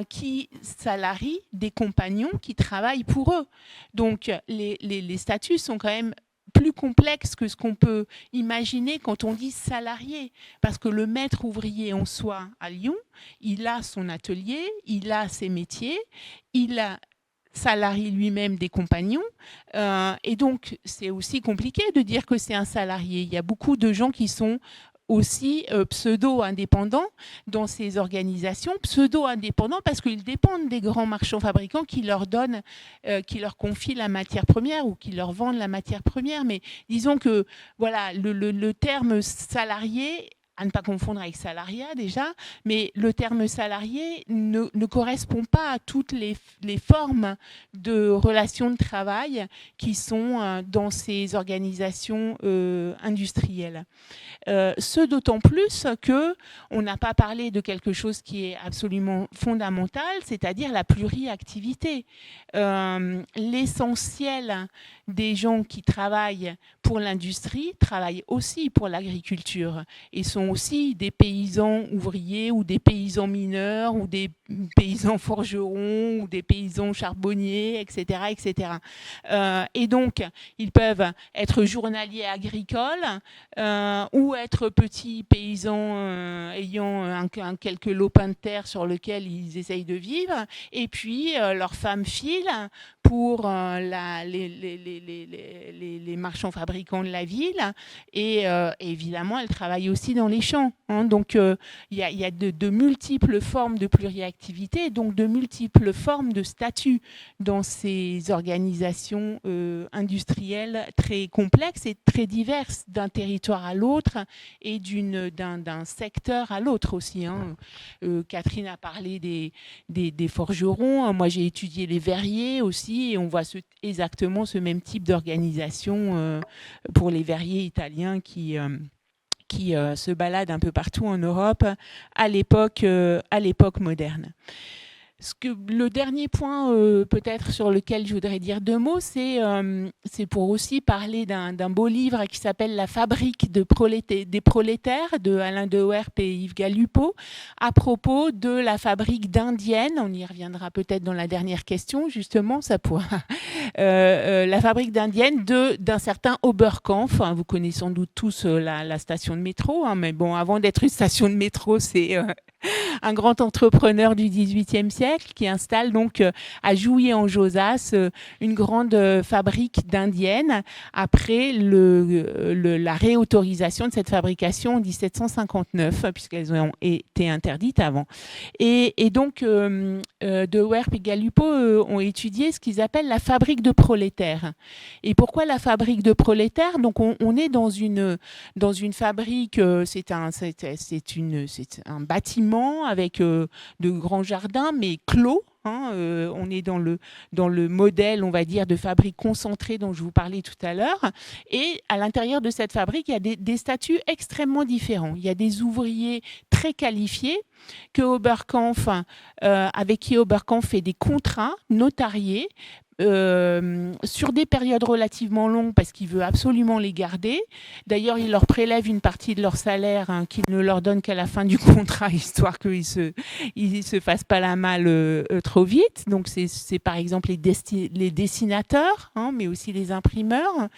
qui salarient des compagnons qui travaillent pour eux. Donc les statuts sont quand même plus complexe que ce qu'on peut imaginer quand on dit salarié. Parce que le maître ouvrier en soi à Lyon, il a son atelier, il a ses métiers, il a salarie lui-même des compagnons. Et donc, c'est aussi compliqué de dire que c'est un salarié. Il y a beaucoup de gens qui sont aussi pseudo-indépendants dans ces organisations, pseudo-indépendants parce qu'ils dépendent des grands marchands fabricants qui leur donnent, qui leur confient la matière première ou qui leur vendent la matière première. Mais disons que voilà, le terme salarié, à ne pas confondre avec salariat déjà, mais le terme salarié ne correspond pas à toutes les formes de relations de travail qui sont dans ces organisations industrielles. Ce d'autant plus qu'on n'a pas parlé de quelque chose qui est absolument fondamental, c'est-à-dire la pluriactivité. L'essentiel des gens qui travaillent pour l'industrie travaillent aussi pour l'agriculture et sont aussi des paysans ouvriers ou des paysans mineurs ou des paysans forgerons ou des paysans charbonniers, etc. etc. Et donc, ils peuvent être journaliers agricoles ou être petits paysans ayant quelques lopins de terre sur lesquels ils essayent de vivre. Et puis, leurs femmes filent pour les marchands fabricants de la ville. Et évidemment, elles travaillent aussi dans les champs. Hein. Donc, il y a de multiples formes de pluriactivité, donc de multiples formes de statut dans ces organisations industrielles très complexes et très diverses d'un territoire à l'autre et d'un secteur à l'autre aussi. Hein. Catherine a parlé des forgerons. Moi, j'ai étudié les verriers aussi et on voit exactement ce même type d'organisation pour les verriers italiens qui se baladent un peu partout en Europe à l'époque moderne. Le dernier point peut-être sur lequel je voudrais dire deux mots, c'est pour aussi parler d'un beau livre qui s'appelle « La fabrique des prolétaires » de Alain de Werp et Yves Gallupo, à propos de la fabrique d'indiennes. On y reviendra peut-être dans la dernière question, justement, ça pourra. La fabrique d'indiennes d'un certain Oberkampf. Hein, vous connaissez sans doute tous la station de métro, hein, mais bon, avant d'être une station de métro, c'est un grand entrepreneur du XVIIIe siècle qui installe donc à Jouy-en-Josas une grande fabrique d'indiennes après la réautorisation de cette fabrication en 1759, puisqu'elles ont été interdites avant. Et donc, de Werp et Gallupo ont étudié ce qu'ils appellent la fabrique de prolétaires. Et pourquoi la fabrique de prolétaires ? Donc, on est dans une fabrique, c'est un bâtiment avec de grands jardins, mais clos. Hein, on est dans le modèle, on va dire, de fabrique concentrée dont je vous parlais tout à l'heure. Et à l'intérieur de cette fabrique, il y a des statuts extrêmement différents. Il y a des ouvriers très qualifiés avec qui Oberkampf fait des contrats notariés sur des périodes relativement longues parce qu'il veut absolument les garder. D'ailleurs, il leur prélève une partie de leur salaire qu'il ne leur donne qu'à la fin du contrat, histoire qu'ils ne se fassent pas la malle trop vite. Donc, c'est par exemple les dessinateurs, hein, mais aussi les imprimeurs.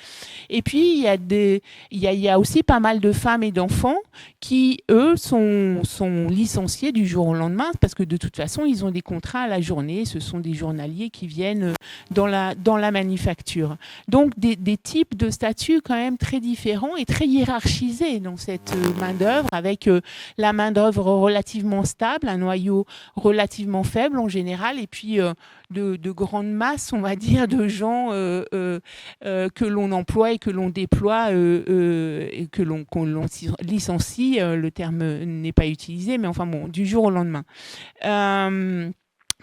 Et puis, il y a aussi pas mal de femmes et d'enfants qui, eux, sont licenciés du jour au lendemain parce que de toute façon, ils ont des contrats à la journée. Ce sont des journaliers qui viennent dans la manufacture. Donc, des types de statuts quand même très différents et très hiérarchisés dans cette main-d'œuvre, avec la main-d'œuvre relativement stable, un noyau relativement faible en général, et puis de grandes masses, on va dire, de gens que l'on emploie et que l'on déploie et qu'on licencie. Le terme n'est pas utilisé, mais enfin bon, du jour au lendemain.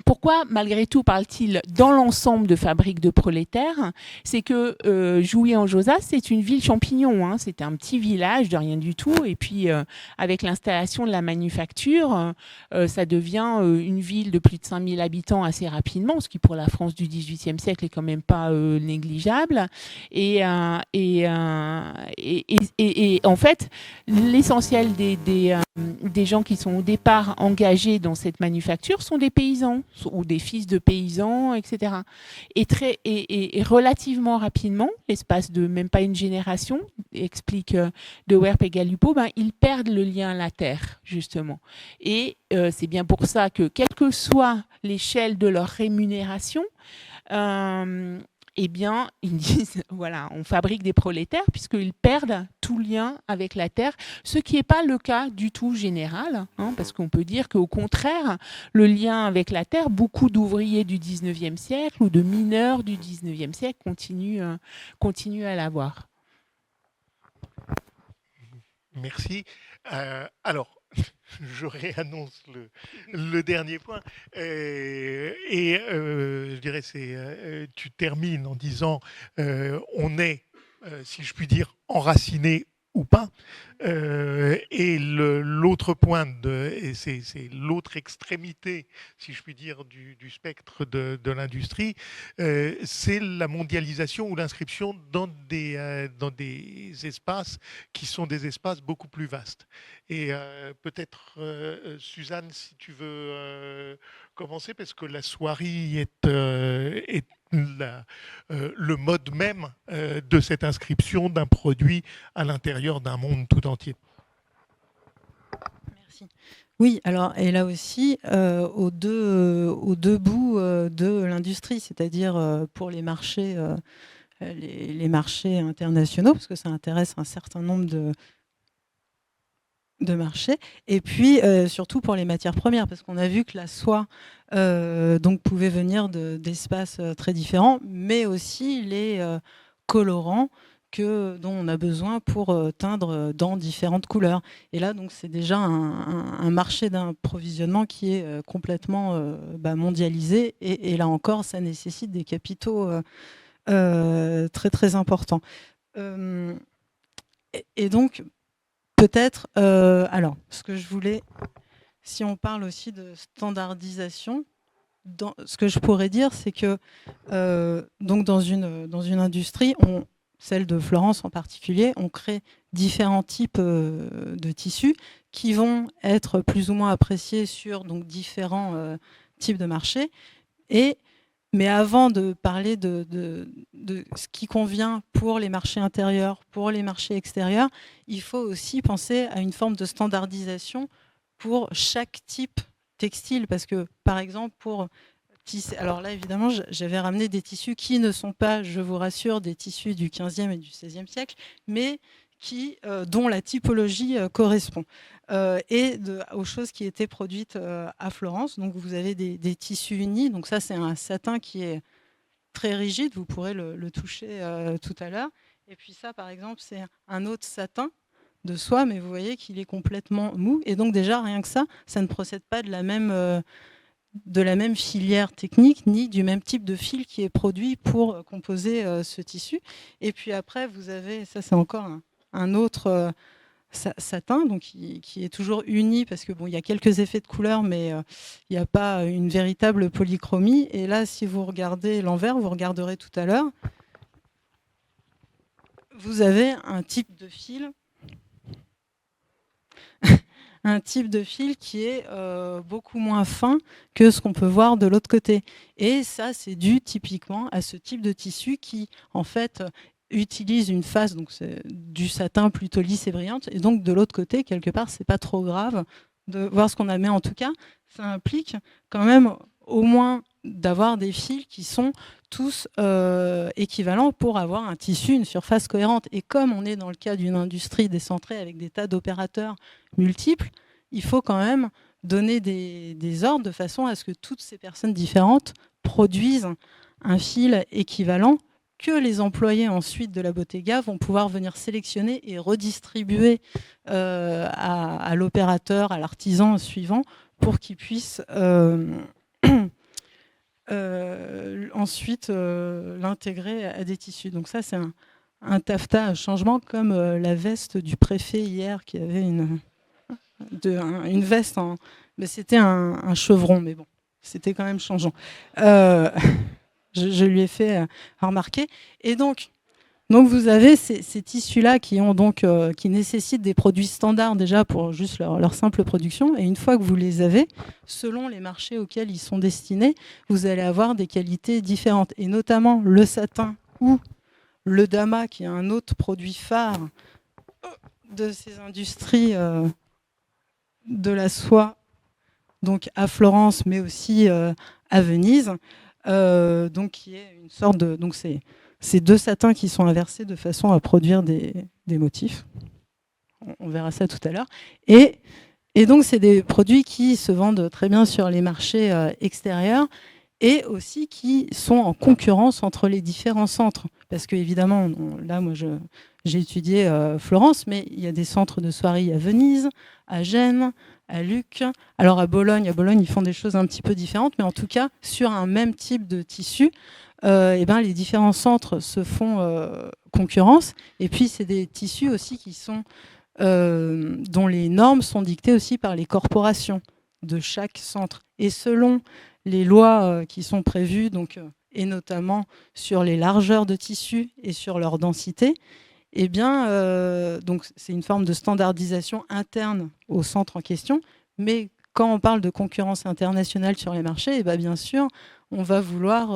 Pourquoi, malgré tout, parle-t-il dans l'ensemble de fabriques de prolétaires ? C'est que Jouy-en-Josas, c'est une ville champignon. Hein, c'est un petit village de rien du tout. Et puis, avec l'installation de la manufacture, ça devient une ville de plus de 5000 habitants assez rapidement, ce qui, pour la France du XVIIIe siècle, est quand même pas négligeable. Et en fait, l'essentiel des des gens qui sont au départ engagés dans cette manufacture sont des paysans ou des fils de paysans, etc. Et relativement rapidement, l'espace de même pas une génération, explique De Werp et Gallupo, ils perdent le lien à la terre, justement. Et c'est bien pour ça que, quelle que soit l'échelle de leur rémunération, eh bien, ils disent, voilà, on fabrique des prolétaires puisqu'ils perdent tout lien avec la terre, ce qui n'est pas le cas du tout général, parce qu'on peut dire qu'au contraire, le lien avec la terre, beaucoup d'ouvriers du 19e siècle ou de mineurs du 19e siècle continuent à l'avoir. Merci. Alors, je réannonce le dernier point. Je dirais, tu termines en disant on est, si je puis dire, enraciné ou pas. Et l'autre point, et c'est l'autre extrémité, si je puis dire, du spectre de l'industrie, c'est la mondialisation ou l'inscription dans des espaces qui sont des espaces beaucoup plus vastes. Et peut-être, Suzanne, si tu veux commencer, parce que la soierie est le mode même de cette inscription d'un produit à l'intérieur d'un monde tout entier. Merci. Oui, alors, et là aussi, aux deux bouts de l'industrie, c'est-à-dire pour les marchés internationaux, parce que ça intéresse un certain nombre de marchés, et puis surtout pour les matières premières, parce qu'on a vu que la soie donc pouvait venir d'espaces très différents, mais aussi les colorants dont on a besoin pour teindre dans différentes couleurs. Et là, donc, c'est déjà un marché d'approvisionnement qui est complètement mondialisé, et là encore, ça nécessite des capitaux très très importants. Et donc, peut-être, alors, ce que je voulais, si on parle aussi de standardisation, ce que je pourrais dire, c'est que donc dans une industrie, celle de Florence en particulier, on crée différents types de tissus qui vont être plus ou moins appréciés sur donc, différents types de marchés. Mais avant de parler de ce qui convient pour les marchés intérieurs, pour les marchés extérieurs, il faut aussi penser à une forme de standardisation pour chaque type textile. Parce que, par exemple, pour tisser, alors là, évidemment, j'avais ramené des tissus qui ne sont pas, je vous rassure, des tissus du 15e et du 16e siècle, mais dont la typologie correspond. Et aux choses qui étaient produites à Florence. Donc vous avez des tissus unis. Donc ça, c'est un satin qui est très rigide. Vous pourrez le toucher tout à l'heure. Et puis ça, par exemple, c'est un autre satin de soie, mais vous voyez qu'il est complètement mou. Et donc déjà, rien que ça ne procède pas de la même filière technique, ni du même type de fil qui est produit pour composer ce tissu. Et puis après, vous avez, ça c'est encore un autre satin, donc qui est toujours uni, parce que bon, il y a quelques effets de couleur, mais il n'y a pas une véritable polychromie. Et là, si vous regardez l'envers, vous regarderez tout à l'heure, vous avez un type de fil, qui est beaucoup moins fin que ce qu'on peut voir de l'autre côté. Et ça, c'est dû typiquement à ce type de tissu qui, en fait, utilise une face, donc c'est du satin plutôt lisse et brillante, et donc de l'autre côté, quelque part, c'est pas trop grave de voir ce qu'on a, mais en tout cas, ça implique quand même au moins d'avoir des fils qui sont tous équivalents pour avoir un tissu, une surface cohérente. Et comme on est dans le cas d'une industrie décentrée avec des tas d'opérateurs multiples, il faut quand même donner des ordres de façon à ce que toutes ces personnes différentes produisent un fil équivalent que les employés ensuite de la Bottega vont pouvoir venir sélectionner et redistribuer à l'opérateur, à l'artisan suivant, pour qu'il puisse ensuite l'intégrer à des tissus. Donc ça, c'est un taffetas, un changement, comme la veste du préfet hier, qui avait une veste mais c'était un chevron, mais bon, c'était quand même changeant. Je lui ai fait remarquer. Et donc, Donc vous avez ces tissus-là qui nécessitent des produits standards déjà pour juste leur simple production. Et une fois que vous les avez, selon les marchés auxquels ils sont destinés, vous allez avoir des qualités différentes. Et notamment le satin ou le dama, qui est un autre produit phare de ces industries de la soie, donc à Florence, mais aussi à Venise. Donc qui est une sorte de... Donc c'est deux satins qui sont inversés de façon à produire des motifs. On verra ça tout à l'heure. Et donc, c'est des produits qui se vendent très bien sur les marchés extérieurs et aussi qui sont en concurrence entre les différents centres. Parce qu'évidemment, là, moi, j'ai étudié Florence, mais il y a des centres de soierie à Venise, à Gênes, à Lucques. Alors, à Bologne, ils font des choses un petit peu différentes, mais en tout cas, sur un même type de tissu, les différents centres se font concurrence. Et puis, c'est des tissus aussi qui sont, dont les normes sont dictées aussi par les corporations de chaque centre. Et selon les lois qui sont prévues, donc, et notamment sur les largeurs de tissus et sur leur densité, donc c'est une forme de standardisation interne au centre en question. Mais quand on parle de concurrence internationale sur les marchés, bien sûr, on va vouloir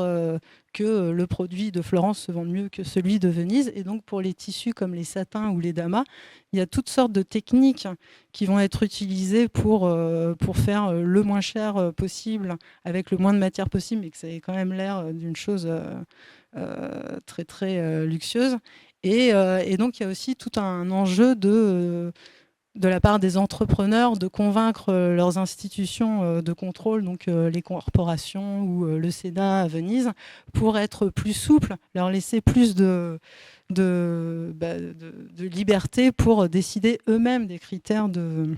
que le produit de Florence se vende mieux que celui de Venise. Et donc, pour les tissus comme les satins ou les damas, il y a toutes sortes de techniques qui vont être utilisées pour faire le moins cher possible, avec le moins de matière possible, mais que ça ait quand même l'air d'une chose très, très luxueuse. Et donc, il y a aussi tout un enjeu de la part des entrepreneurs de convaincre leurs institutions de contrôle, donc les corporations ou le Sénat à Venise, pour être plus souples, leur laisser plus de liberté pour décider eux-mêmes des critères des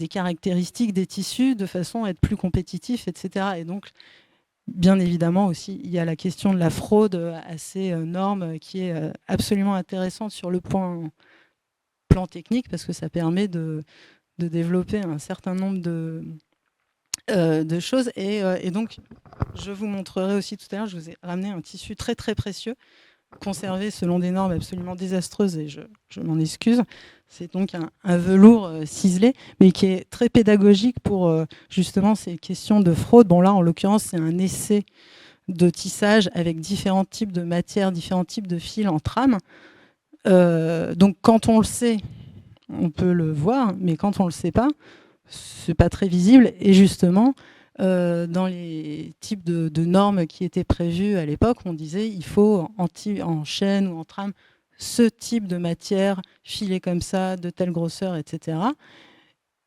caractéristiques des tissus de façon à être plus compétitifs, etc. Et donc, bien évidemment aussi, il y a la question de la fraude à ces normes qui est absolument intéressante sur le plan technique, parce que ça permet de développer un certain nombre de choses. Et donc, je vous montrerai aussi tout à l'heure, je vous ai ramené un tissu très très précieux, conservé selon des normes absolument désastreuses, et je m'en excuse. C'est donc un velours ciselé, mais qui est très pédagogique pour justement ces questions de fraude. Bon, là, en l'occurrence, c'est un essai de tissage avec différents types de matières, différents types de fils en trame. Donc, quand on le sait, on peut le voir, mais quand on ne le sait pas, c'est pas très visible. Et justement, dans les types de normes qui étaient prévues à l'époque, on disait il faut en chaîne ou en trame ce type de matière, filée comme ça, de telle grosseur, etc.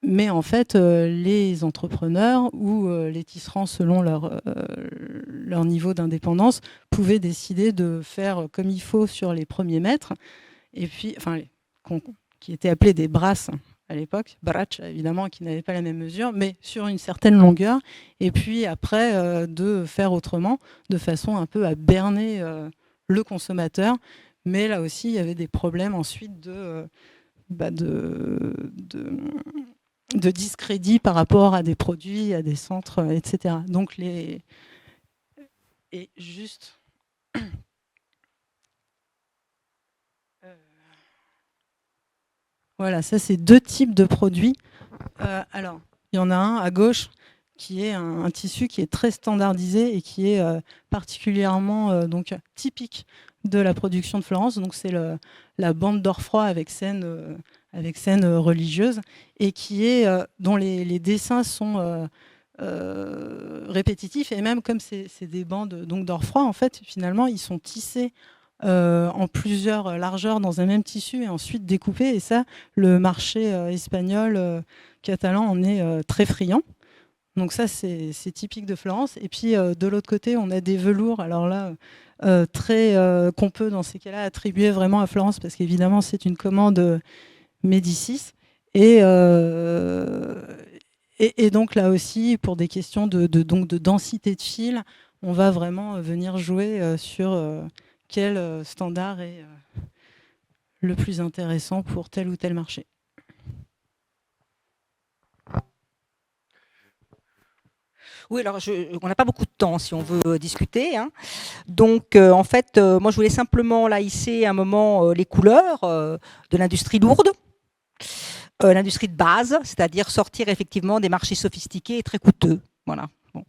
Mais en fait, les entrepreneurs ou les tisserands, selon leur niveau d'indépendance, pouvaient décider de faire comme il faut sur les premiers mètres, et puis, qui étaient appelés des brasses à l'époque, brach évidemment, qui n'avaient pas la même mesure, mais sur une certaine longueur, et puis après de faire autrement, de façon un peu à berner le consommateur. Mais là aussi, il y avait des problèmes ensuite de discrédit par rapport à des produits, à des centres, etc. Donc et juste... Voilà, ça c'est deux types de produits. Alors, il y en a un à gauche qui est un tissu qui est très standardisé et qui est particulièrement donc typique de la production de Florence. Donc c'est la bande d'orfroy avec scène religieuse, et qui est dont les dessins sont répétitifs, et même comme c'est des bandes donc d'orfroy, en fait finalement ils sont tissés en plusieurs largeurs dans un même tissu et ensuite découpés. Et ça, le marché espagnol, catalan en est très friand. Donc ça, c'est typique de Florence. Et puis de l'autre côté, on a des velours. Alors là, qu'on peut dans ces cas-là attribuer vraiment à Florence, parce qu'évidemment, c'est une commande Médicis. Et donc là aussi, pour des questions de densité de fil, on va vraiment venir jouer sur quel standard est le plus intéressant pour tel ou tel marché. Oui, alors on n'a pas beaucoup de temps si on veut discuter, hein. Donc, en fait, moi, je voulais simplement là hisser un moment les couleurs de l'industrie lourde, l'industrie de base, c'est-à-dire sortir effectivement des marchés sophistiqués et très coûteux. Voilà. Bon.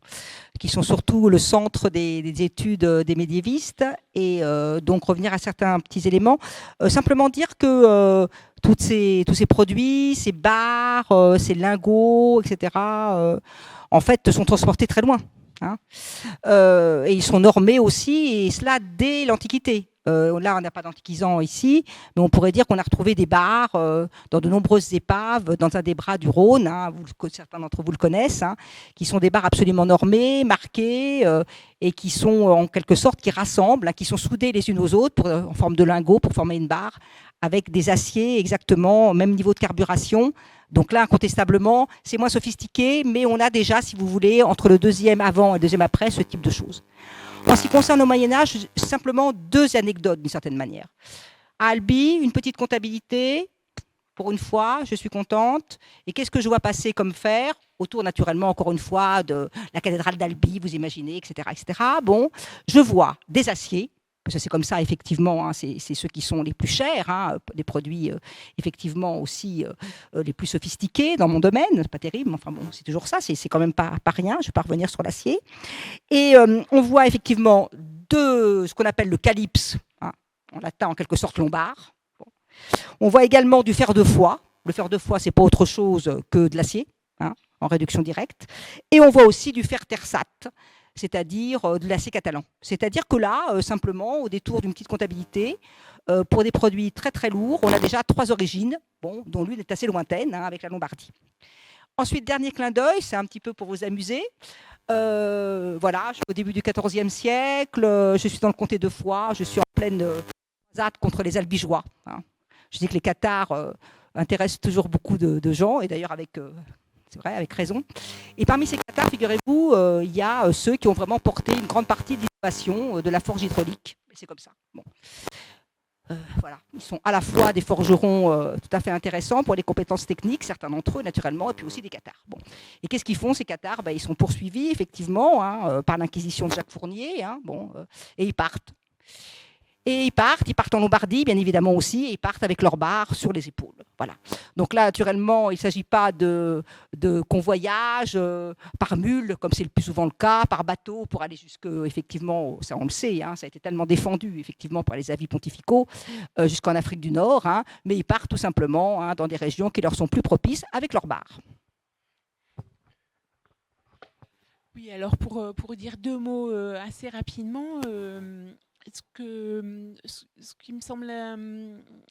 Qui sont surtout le centre des études des médiévistes, et donc revenir à certains petits éléments. Simplement dire que tous ces produits, ces barres, ces lingots, etc., en fait, sont transportés très loin. Hein. Et ils sont normés aussi, et cela dès l'Antiquité. Là, on n'a pas d'antiquisant ici, mais on pourrait dire qu'on a retrouvé des barres dans de nombreuses épaves, dans un des bras du Rhône, hein, certains d'entre vous le connaissent, hein, qui sont des barres absolument normées, marquées, et qui sont en quelque sorte, qui rassemblent, hein, qui sont soudées les unes aux autres en forme de lingot pour former une barre, avec des aciers exactement au même niveau de carburation. Donc là, incontestablement, c'est moins sophistiqué, mais on a déjà, si vous voulez, entre le deuxième avant et le deuxième après, ce type de choses. En ce qui concerne le Moyen-Âge, simplement 2 anecdotes d'une certaine manière. À Albi, une petite comptabilité, pour une fois, je suis contente. Et qu'est-ce que je vois passer comme fer, autour naturellement, encore une fois, de la cathédrale d'Albi, vous imaginez, etc., etc. Bon, je vois des aciers, parce que c'est comme ça, effectivement, hein, c'est ceux qui sont les plus chers, hein, les produits, effectivement, aussi les plus sophistiqués dans mon domaine. C'est pas terrible, mais enfin bon, c'est toujours ça, c'est quand même pas rien, je ne vais pas revenir sur l'acier. Et on voit effectivement ce qu'on appelle le calypse, hein, en latin, en quelque sorte, lombard. Bon. On voit également du fer de foie. Le fer de foie, ce n'est pas autre chose que de l'acier, hein, en réduction directe. Et on voit aussi du fer tersate, c'est-à-dire de l'acier catalan. C'est-à-dire que là, simplement, au détour d'une petite comptabilité, pour des produits très très lourds, on a déjà 3 origines, bon, dont l'une est assez lointaine, hein, avec la Lombardie. Ensuite, dernier clin d'œil, c'est un petit peu pour vous amuser. Voilà, je suis au début du XIVe siècle, je suis dans le comté de Foix, je suis en pleine croisade contre les Albigeois. Hein. Je dis que les Cathares intéressent toujours beaucoup de gens, et d'ailleurs c'est vrai, avec raison. Et parmi ces Cathares, figurez-vous, il y a ceux qui ont vraiment porté une grande partie de l'innovation de la forge hydraulique. C'est comme ça. Bon. Voilà. Ils sont à la fois des forgerons tout à fait intéressants pour les compétences techniques, certains d'entre eux naturellement, et puis aussi des Cathares. Bon. Et qu'est-ce qu'ils font, ces Cathares? Ils sont poursuivis effectivement, hein, par l'inquisition de Jacques Fournier, hein, bon, et ils partent. Et ils partent en Lombardie, bien évidemment aussi, et ils partent avec leurs barres sur les épaules. Voilà. Donc là, naturellement, il ne s'agit pas de convoyage par mule, comme c'est le plus souvent le cas, par bateau, pour aller jusque, effectivement, ça on le sait, hein, ça a été tellement défendu, effectivement, par les avis pontificaux, jusqu'en Afrique du Nord, hein, mais ils partent tout simplement, hein, dans des régions qui leur sont plus propices avec leurs barres. Oui, alors pour dire 2 mots assez rapidement, ce qui me semble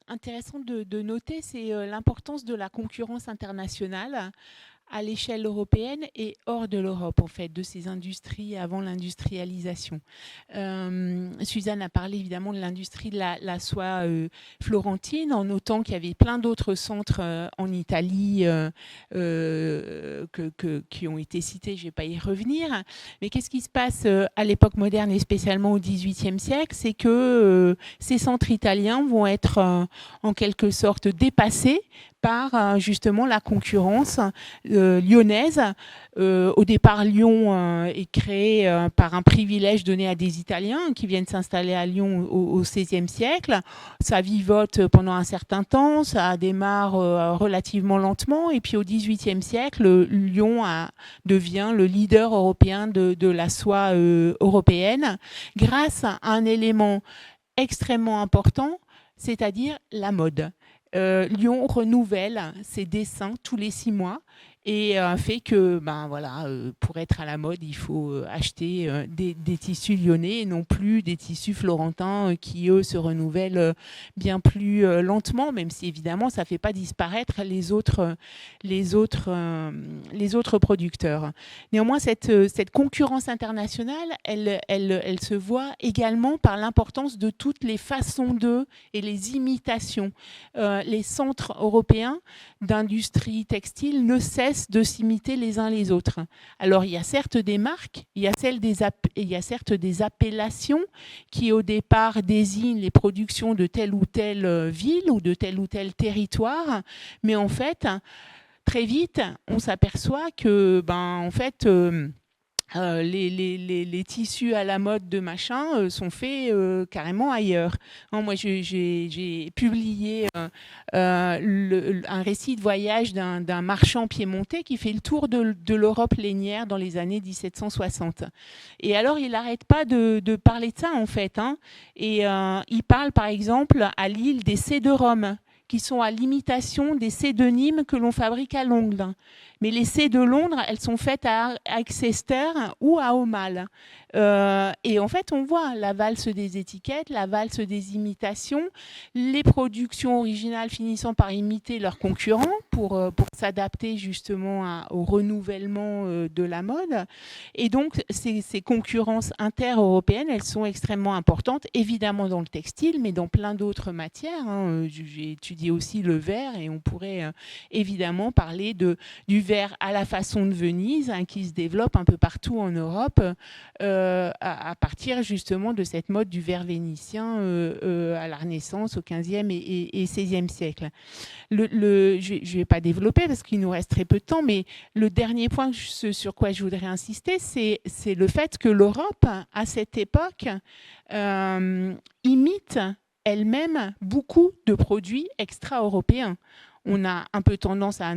intéressant de noter, c'est l'importance de la concurrence internationale à l'échelle européenne et hors de l'Europe, en fait, de ces industries avant l'industrialisation. Suzanne a parlé évidemment de l'industrie de la soie florentine, en notant qu'il y avait plein d'autres centres en Italie qui ont été cités, je ne vais pas y revenir. Mais qu'est-ce qui se passe à l'époque moderne et spécialement au XVIIIe siècle? C'est que ces centres italiens vont être en quelque sorte dépassés par justement la concurrence lyonnaise. Au départ, Lyon est créé par un privilège donné à des Italiens qui viennent s'installer à Lyon au XVIe siècle. Ça vivote pendant un certain temps, ça démarre relativement lentement, et puis au XVIIIe siècle, Lyon devient le leader européen de la soie européenne, grâce à un élément extrêmement important, c'est-à-dire la mode. Lyon renouvelle ses dessins tous les 6 mois et fait que pour être à la mode, il faut acheter des tissus lyonnais et non plus des tissus florentins qui, eux, se renouvellent bien plus lentement, même si évidemment, ça ne fait pas disparaître les autres producteurs. Néanmoins, cette concurrence internationale, elle se voit également par l'importance de toutes les façons d'eux et les imitations. Les centres européens d'industrie textile ne cessent de s'imiter les uns les autres. Alors, il y a certes des marques, il y a certes des appellations qui, au départ, désignent les productions de telle ou telle ville ou de tel ou tel territoire, mais en fait, très vite, on s'aperçoit que, les tissus à la mode de machin sont faits carrément ailleurs. Non, moi, j'ai publié un récit de voyage d'un marchand piémontais qui fait le tour de l'Europe lainière dans les années 1760. Et alors, il n'arrête pas de parler de ça, en fait. Hein. Et il parle, par exemple, à Lille des C de Rome, qui sont à l'imitation des C de Nîmes que l'on fabrique à Londres. Mais les C de Londres, elles sont faites à Exeter ou à Aumale. Et en fait, on voit la valse des étiquettes, la valse des imitations, les productions originales finissant par imiter leurs concurrents pour s'adapter justement au renouvellement de la mode. Et donc, ces concurrences inter-européennes, elles sont extrêmement importantes, évidemment dans le textile, mais dans plein d'autres matières. Hein. J'ai étudié aussi le verre et on pourrait évidemment parler du verre à la façon de Venise, hein, qui se développe un peu partout en Europe à partir justement de cette mode du verre vénitien à la Renaissance, au XVe et XVIe siècle. Je ne vais pas développer parce qu'il nous reste très peu de temps, mais le dernier point sur quoi je voudrais insister, c'est le fait que l'Europe, à cette époque, imite elle-même beaucoup de produits extra-européens. On a un peu tendance à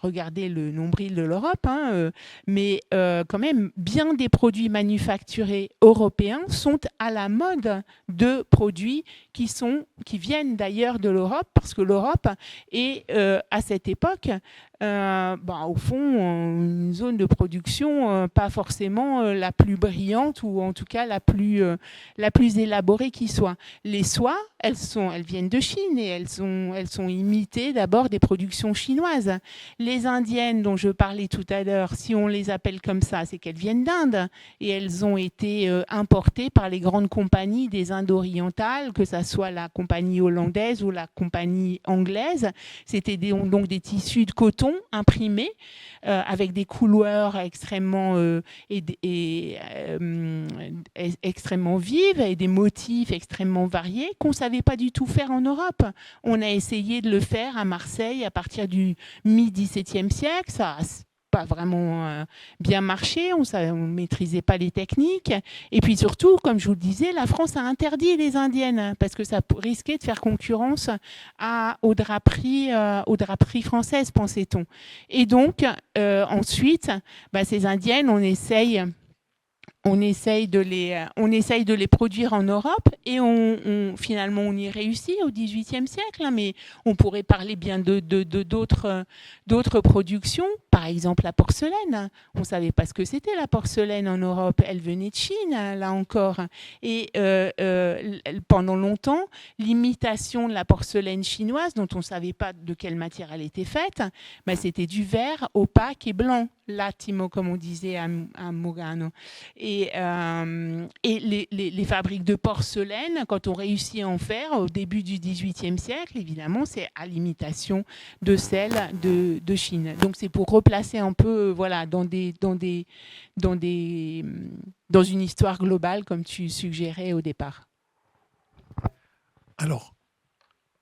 regarder le nombril de l'Europe, hein, mais quand même, bien des produits manufacturés européens sont à la mode de produits qui viennent d'ailleurs de l'Europe, parce que l'Europe est, à cette époque, au fond, une zone de production pas forcément la plus brillante, ou en tout cas la plus élaborée qui soit. Les soies, elles viennent de Chine et elles sont imitées d'abord des productions chinoises. Les indiennes dont je parlais tout à l'heure, si on les appelle comme ça, c'est qu'elles viennent d'Inde et elles ont été importées par les grandes compagnies des Indes orientales, que ça soit la compagnie hollandaise ou la compagnie anglaise. C'était donc des tissus de coton imprimés avec des couleurs extrêmement extrêmement vives et des motifs extrêmement variés qu'on ne savait pas du tout faire en Europe. On a essayé de le faire à Marseille à partir du mi-XVIIe siècle. Ça n'a pas vraiment bien marché, on ne maîtrisait pas les techniques. Et puis surtout, comme je vous le disais, la France a interdit les indiennes parce que ça risquait de faire concurrence aux draperies françaises, pensait-on. Et donc, ensuite, ces indiennes, on essaye de les produire en Europe et finalement on y réussit au XVIIIe siècle, hein, mais on pourrait parler bien d'autres productions, par exemple la porcelaine. On ne savait pas ce que c'était la porcelaine en Europe, elle venait de Chine, là encore. Et pendant longtemps, l'imitation de la porcelaine chinoise, dont on ne savait pas de quelle matière elle était faite, c'était du verre opaque et blanc, latimo, comme on disait à Murano. Et les fabriques de porcelaine, quand on réussit à en faire au début du XVIIIe siècle, évidemment, c'est à l'imitation de celle de Chine. Donc c'est pour replacer un peu, dans une histoire globale, comme tu suggérais au départ. Alors,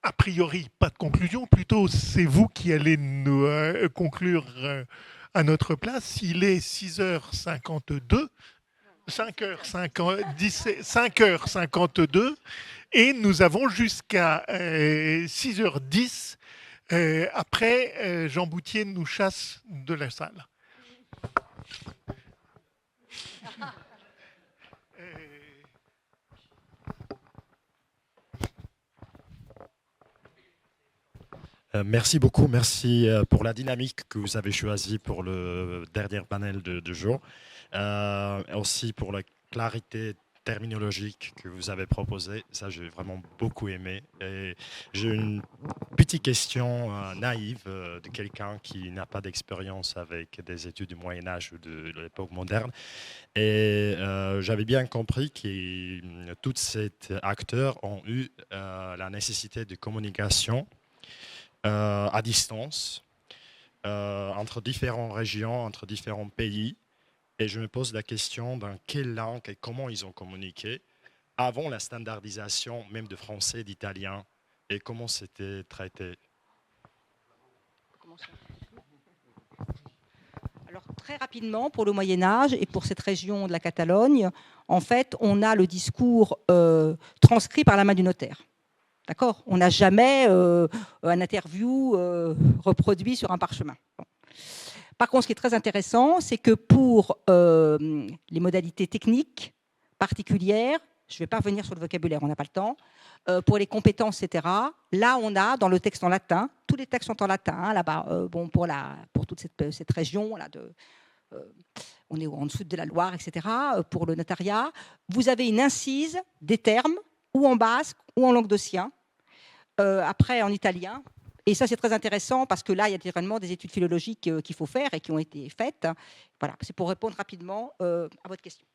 a priori, pas de conclusion. Plutôt, c'est vous qui allez nous conclure à notre place. Il est 6h52. 5h52 et nous avons jusqu'à 6h10. Après, Jean Bouttier nous chasse de la salle. Merci beaucoup, merci pour la dynamique que vous avez choisie pour le dernier panel de jour. Aussi pour la clarité terminologique que vous avez proposée, ça j'ai vraiment beaucoup aimé. Et j'ai une petite question naïve de quelqu'un qui n'a pas d'expérience avec des études du Moyen-Âge ou de l'époque moderne. Et j'avais bien compris que tous ces acteurs ont eu la nécessité de communication à distance entre différentes régions, entre différents pays. Et je me pose la question dans quelle langue et comment ils ont communiqué avant la standardisation même de français et d'italien et comment c'était traité. Alors, très rapidement, pour le Moyen-Âge et pour cette région de la Catalogne, en fait, on a le discours transcrit par la main du notaire. D'accord ? On n'a jamais un interview reproduit sur un parchemin. Bon. Par contre, ce qui est très intéressant, c'est que pour les modalités techniques particulières, je ne vais pas revenir sur le vocabulaire, on n'a pas le temps, pour les compétences, etc., là, on a dans le texte en latin, tous les textes sont en latin, hein, là-bas, pour toute cette région, là, on est en dessous de la Loire, etc., pour le notariat, vous avez une incise des termes, ou en basque, ou en languedocien, après en italien. Et ça, c'est très intéressant parce que là, il y a naturellement des études philologiques qu'il faut faire et qui ont été faites. Voilà, c'est pour répondre rapidement à votre question.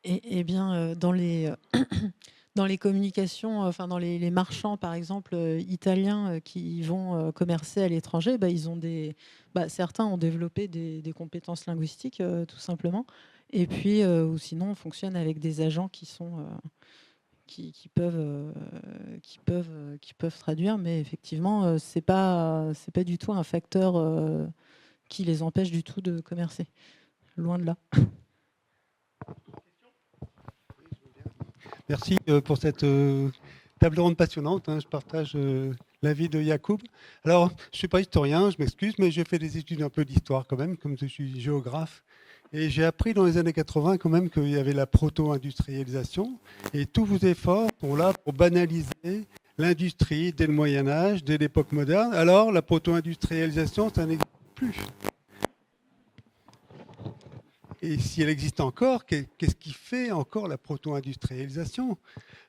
Eh bien, dans les communications, enfin dans les marchands, par exemple, italiens qui vont commercer à l'étranger, ils ont certains ont développé des compétences linguistiques, tout simplement. Et puis, ou sinon, on fonctionne avec des agents qui peuvent traduire, mais effectivement, c'est pas du tout un facteur qui les empêche du tout de commercer. Loin de là. Merci pour cette table ronde passionnante. Je partage l'avis de Yacoub. Alors, je ne suis pas historien, je m'excuse, mais j'ai fait des études un peu d'histoire quand même, comme je suis géographe. Et j'ai appris dans les années 80 quand même qu'il y avait la proto-industrialisation. Et tous vos efforts sont là pour banaliser l'industrie dès le Moyen-Âge, dès l'époque moderne. Alors, la proto-industrialisation, ça n'existe plus. Et si elle existe encore, qu'est-ce qui fait encore la proto-industrialisation ?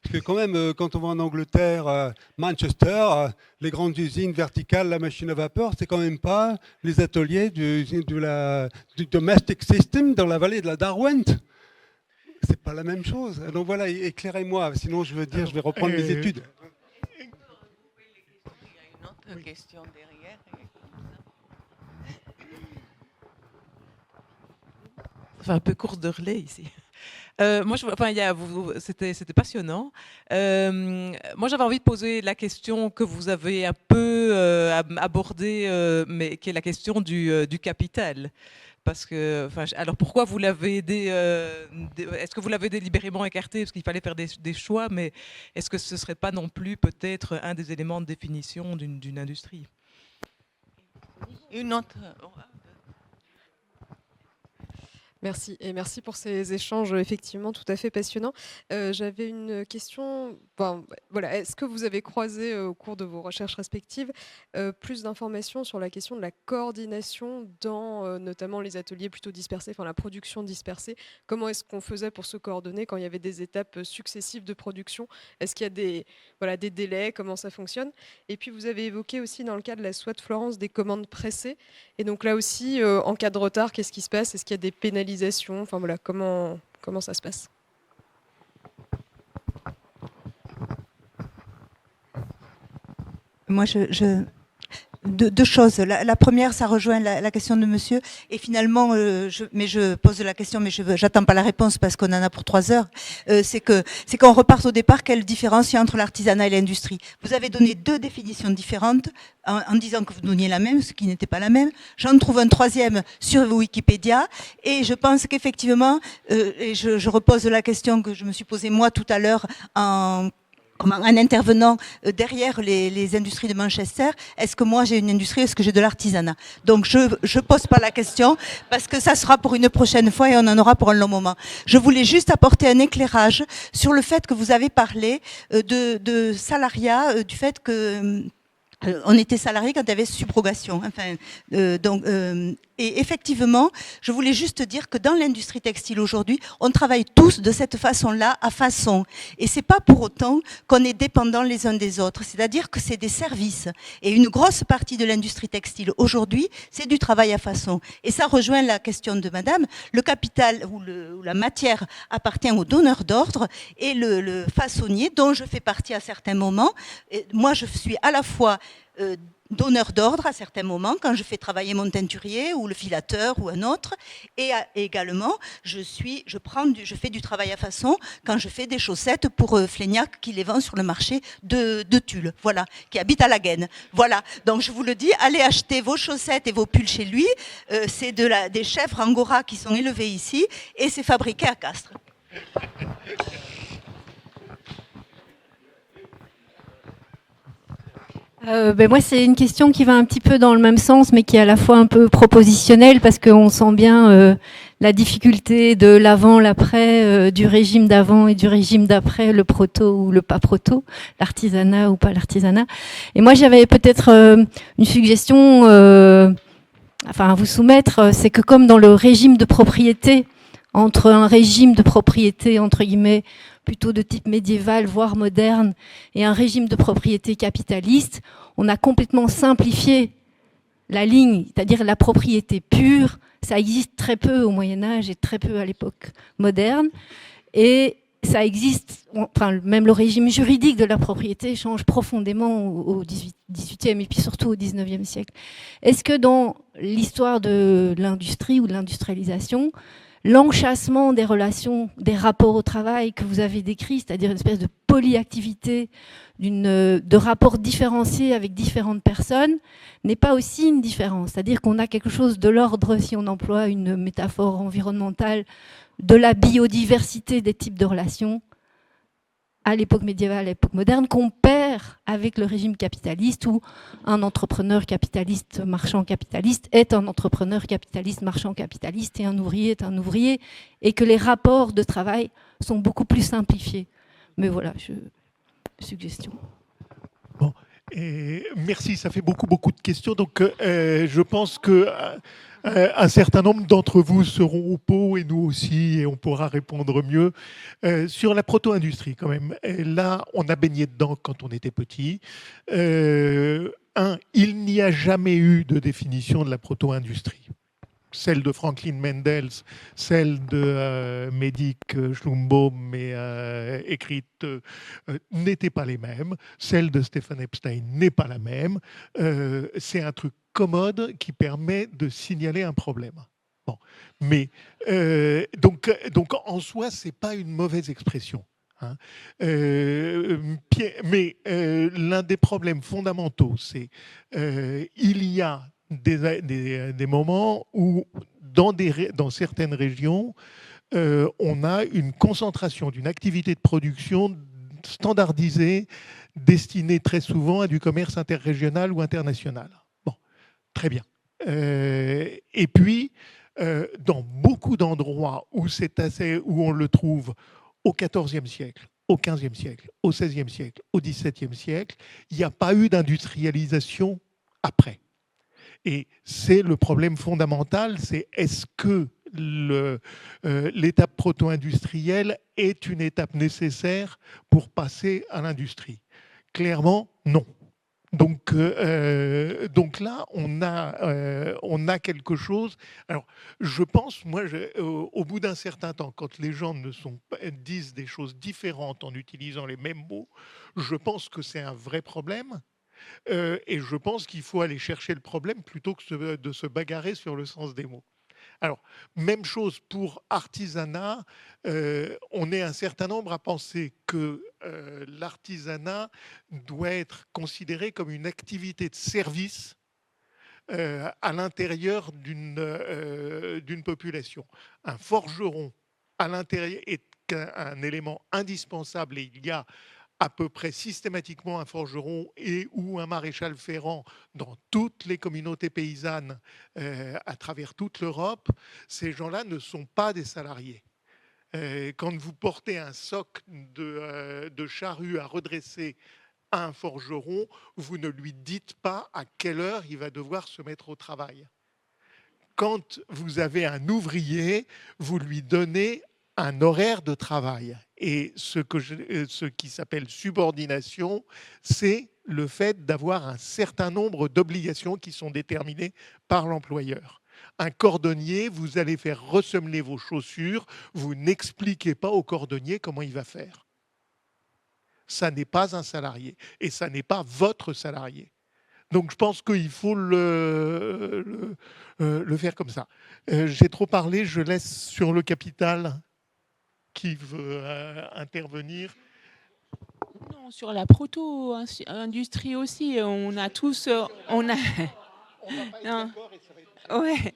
Parce que quand même, quand on va en Angleterre, Manchester, les grandes usines verticales, la machine à vapeur, c'est quand même pas les ateliers du domestic system dans la vallée de la Derwent. C'est pas la même chose. Donc voilà, éclairez-moi, sinon je vais reprendre mes études. Il y a une autre question derrière. Enfin, un peu course de relais ici. C'était passionnant. Moi, j'avais envie de poser la question que vous avez un peu abordée, mais qui est la question du capital. Parce que, alors pourquoi vous l'avez est-ce que vous l'avez délibérément écarté parce qu'il fallait faire des choix, mais est-ce que ce ne serait pas non plus peut-être un des éléments de définition d'une industrie ? Une autre. Merci, et merci pour ces échanges effectivement tout à fait passionnants. J'avais une question, voilà, est-ce que vous avez croisé au cours de vos recherches respectives plus d'informations sur la question de la coordination dans notamment les ateliers plutôt dispersés, enfin la production dispersée? Comment est-ce qu'on faisait pour se coordonner quand il y avait des étapes successives de production? Est-ce qu'il y a des délais? Comment ça fonctionne? Et puis vous avez évoqué aussi dans le cas de la SWAT Florence des commandes pressées. Et donc là aussi, en cas de retard, qu'est-ce qui se passe? Est-ce qu'il y a des pénalisations? Enfin voilà, comment ça se passe? Moi, deux choses. La première, ça rejoint la question de monsieur. Et finalement, je pose la question, mais j'attends pas la réponse parce qu'on en a pour 3 heures. C'est qu'on reparte au départ, quelle différence il y a entre l'artisanat et l'industrie. Vous avez donné 2 définitions différentes en disant que vous donniez la même, ce qui n'était pas la même. J'en trouve un 3e sur Wikipédia. Et je pense qu'effectivement, et je repose la question que je me suis posée moi tout à l'heure en intervenant derrière les industries de Manchester, est-ce que moi j'ai une industrie, est-ce que j'ai de l'artisanat? Donc je pose pas la question parce que ça sera pour une prochaine fois et on en aura pour un long moment. Je voulais juste apporter un éclairage sur le fait que vous avez parlé de salariat, du fait que on était salarié quand il y avait subrogation. Enfin, et effectivement, je voulais juste dire que dans l'industrie textile aujourd'hui, on travaille tous de cette façon-là, à façon. Et c'est pas pour autant qu'on est dépendants les uns des autres. C'est-à-dire que c'est des services. Et une grosse partie de l'industrie textile aujourd'hui, c'est du travail à façon. Et ça rejoint la question de madame. Le capital ou la matière appartient au donneur d'ordre et le façonnier, dont je fais partie à certains moments. Et moi, je suis à la fois donneur d'ordre à certains moments, quand je fais travailler mon teinturier ou le filateur ou un autre. Et également, je fais du travail à façon quand je fais des chaussettes pour Fleignac qui les vend sur le marché de Tulle, voilà, qui habite à la Gaine. Voilà, donc je vous le dis, allez acheter vos chaussettes et vos pulls chez lui. C'est des chèvres angora qui sont élevées ici et c'est fabriqué à Castres. Moi, c'est une question qui va un petit peu dans le même sens, mais qui est à la fois un peu propositionnelle, parce qu'on sent bien la difficulté de l'avant, l'après, du régime d'avant et du régime d'après, le proto ou le pas proto, l'artisanat ou pas l'artisanat. Et moi, j'avais peut-être une suggestion à vous soumettre, c'est que comme dans le régime de propriété, entre un régime de propriété, entre guillemets, plutôt de type médiéval, voire moderne, et un régime de propriété capitaliste, on a complètement simplifié la ligne, c'est-à-dire la propriété pure. Ça existe très peu au Moyen-Âge et très peu à l'époque moderne. Et ça existe, même le régime juridique de la propriété change profondément au XVIIIe et puis surtout au XIXe siècle. Est-ce que dans l'histoire de l'industrie ou de l'industrialisation, l'enchâssement des relations, des rapports au travail que vous avez décrit, c'est-à-dire une espèce de polyactivité, de rapports différenciés avec différentes personnes, n'est pas aussi une différence. C'est-à-dire qu'on a quelque chose de l'ordre, si on emploie une métaphore environnementale, de la biodiversité des types de relations à l'époque médiévale, à l'époque moderne, qu'on perd avec le régime capitaliste, où un entrepreneur capitaliste, marchand capitaliste, est un entrepreneur capitaliste, marchand capitaliste, et un ouvrier est un ouvrier, et que les rapports de travail sont beaucoup plus simplifiés. Mais voilà, suggestion. Bon, et merci, ça fait beaucoup de questions, donc je pense que un certain nombre d'entre vous seront au pot, et nous aussi, et on pourra répondre mieux. Sur la proto-industrie, quand même, et là, on a baigné dedans quand on était petit. Il n'y a jamais eu de définition de la proto-industrie. Celle de Franklin Mendels, celle de Médic Schlumbaum, mais écrite, n'étaient pas les mêmes. Celle de Stephen Epstein n'est pas la même. C'est un truc commode qui permet de signaler un problème. Bon. Mais donc en soi, c'est pas une mauvaise expression. Hein. Mais l'un des problèmes fondamentaux, c'est il y a des moments où, dans certaines régions, on a une concentration d'une activité de production standardisée, destinée très souvent à du commerce interrégional ou international. Bon, très bien. Et puis, dans beaucoup d'endroits où on le trouve au XIVe siècle, au XVe siècle, au XVIe siècle, au XVIIe siècle, il n'y a pas eu d'industrialisation après. Et c'est le problème fondamental, c'est est-ce que l'étape proto-industrielle est une étape nécessaire pour passer à l'industrie? Clairement, non. Donc là, on a quelque chose. Alors, je pense, moi, au bout d'un certain temps, quand les gens disent des choses différentes en utilisant les mêmes mots, je pense que c'est un vrai problème. Et je pense qu'il faut aller chercher le problème plutôt que de se bagarrer sur le sens des mots. Alors, même chose pour artisanat. On est un certain nombre à penser que l'artisanat doit être considéré comme une activité de service à l'intérieur d'une population. Un forgeron à l'intérieur est un élément indispensable, et il y a à peu près systématiquement un forgeron ou un maréchal ferrant dans toutes les communautés paysannes à travers toute l'Europe. Ces gens-là ne sont pas des salariés. Quand vous portez un soc de charrue à redresser à un forgeron, vous ne lui dites pas à quelle heure il va devoir se mettre au travail. Quand vous avez un ouvrier, vous lui donnez un horaire de travail. Et ce qui s'appelle subordination, c'est le fait d'avoir un certain nombre d'obligations qui sont déterminées par l'employeur. Un cordonnier, vous allez faire ressemeler vos chaussures, vous n'expliquez pas au cordonnier comment il va faire. Ça n'est pas un salarié, et ça n'est pas votre salarié. Donc je pense qu'il faut le faire comme ça. J'ai trop parlé, je laisse sur le capital qui veut intervenir. Non, sur la proto-industrie aussi, on a tous... Ouais.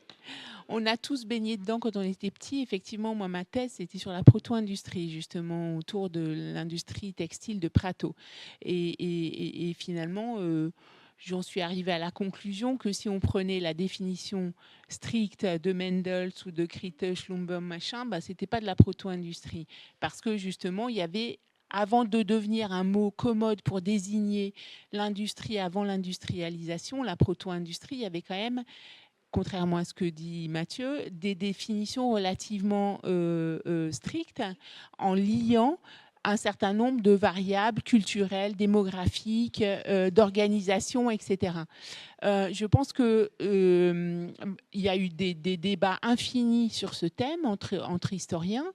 On a tous baigné dedans quand on était petit. Effectivement, moi, ma thèse, c'était sur la proto-industrie, justement, autour de l'industrie textile de Prato. Et finalement, j'en suis arrivée à la conclusion que si on prenait la définition stricte de Mendels ou de Kritte, Schlumberg, machin, bah, ce n'était pas de la proto-industrie. Parce que, justement, il y avait... Avant de devenir un mot commode pour désigner l'industrie avant l'industrialisation, la proto-industrie, il y avait quand même, contrairement à ce que dit Mathieu, des définitions relativement strictes en liant un certain nombre de variables culturelles, démographiques, d'organisation, etc. Je pense qu'il y a eu des débats infinis sur ce thème entre historiens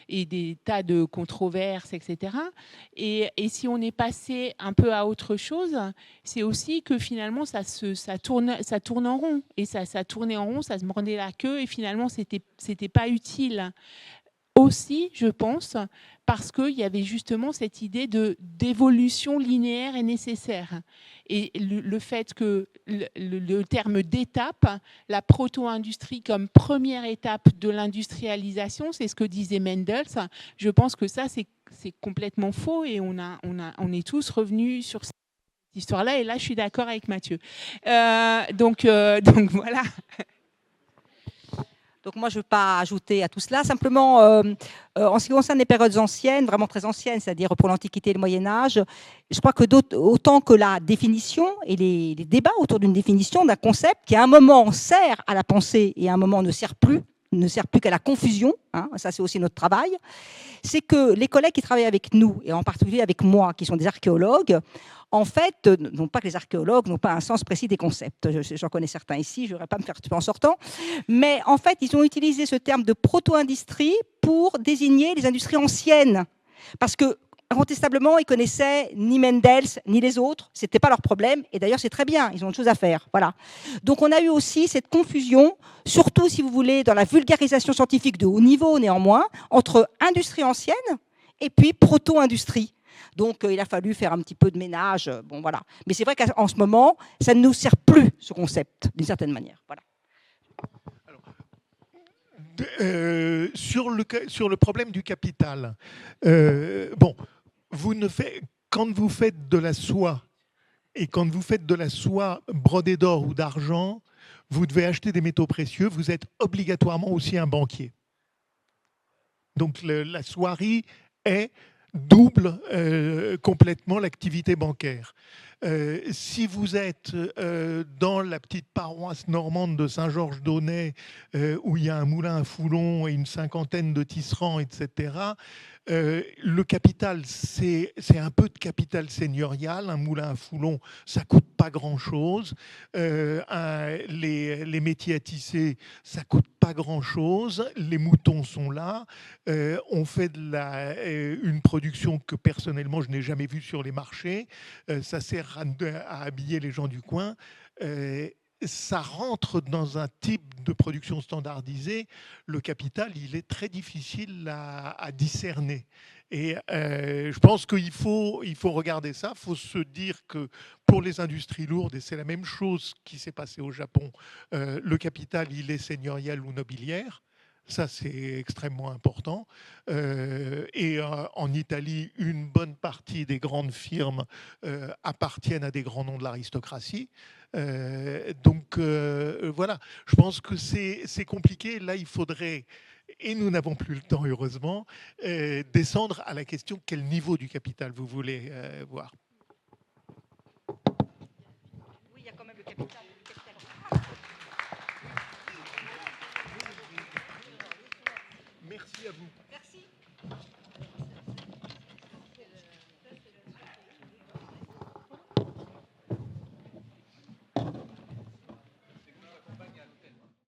et des tas de controverses, etc. Et si on est passé un peu à autre chose, c'est aussi que finalement ça tourne en rond. Et ça tournait en rond, ça se mordait la queue et finalement c'était pas utile. Aussi, je pense, parce qu'il y avait justement cette idée d'évolution linéaire et nécessaire. Et le fait que le terme d'étape, la proto-industrie comme première étape de l'industrialisation, c'est ce que disait Mendels. Je pense que ça, c'est complètement faux et on est tous revenus sur cette histoire-là. Et là, je suis d'accord avec Mathieu. Donc voilà. Donc moi, je ne veux pas ajouter à tout cela. Simplement, en ce qui concerne les périodes anciennes, vraiment très anciennes, c'est-à-dire pour l'Antiquité et le Moyen-Âge, je crois que autant que la définition et les débats autour d'une définition d'un concept qui à un moment sert à la pensée et à un moment ne sert plus qu'à la confusion, hein, ça c'est aussi notre travail, c'est que les collègues qui travaillent avec nous, et en particulier avec moi, qui sont des archéologues, en fait, non pas que les archéologues n'ont pas un sens précis des concepts. J'en connais certains ici, je ne voudrais pas me faire tuer en sortant. Mais en fait, ils ont utilisé ce terme de proto-industrie pour désigner les industries anciennes. Parce que, incontestablement, ils connaissaient ni Mendels, ni les autres. Ce n'était pas leur problème. Et d'ailleurs, c'est très bien. Ils ont autre chose à faire. Voilà. Donc, on a eu aussi cette confusion, surtout, si vous voulez, dans la vulgarisation scientifique de haut niveau, néanmoins, entre industrie ancienne et puis proto-industrie. Donc, il a fallu faire un petit peu de ménage. Bon, voilà. Mais c'est vrai qu'en ce moment, ça ne nous sert plus, ce concept, d'une certaine manière. Voilà. Alors, sur le problème du capital, bon, quand vous faites de la soie, et quand vous faites de la soie brodée d'or ou d'argent, vous devez acheter des métaux précieux, vous êtes obligatoirement aussi un banquier. Donc, la soierie double complètement l'activité bancaire. Si vous êtes dans la petite paroisse normande de Saint-Georges-d'Aunay, où il y a un moulin à foulon et une cinquantaine de tisserands, etc., le capital, c'est un peu de capital seigneurial. Un moulin à foulon, ça ne coûte pas grand-chose. Les métiers à tisser, ça ne coûte pas grand-chose. Les moutons sont là. On fait une production que personnellement, je n'ai jamais vue sur les marchés. Ça sert à habiller les gens du coin. Ça rentre dans un type de production standardisée. Le capital, il est très difficile à discerner. Et je pense qu'il faut regarder ça. Il faut se dire que pour les industries lourdes, et c'est la même chose qui s'est passé au Japon, le capital, il est seigneurial ou nobiliaire. Ça, c'est extrêmement important. Et en Italie, une bonne partie des grandes firmes appartiennent à des grands noms de l'aristocratie. Donc, voilà, je pense que c'est compliqué. Là, il faudrait, et nous n'avons plus le temps, heureusement, descendre à la question quel niveau du capital vous voulez voir. Oui, il y a quand même le capital.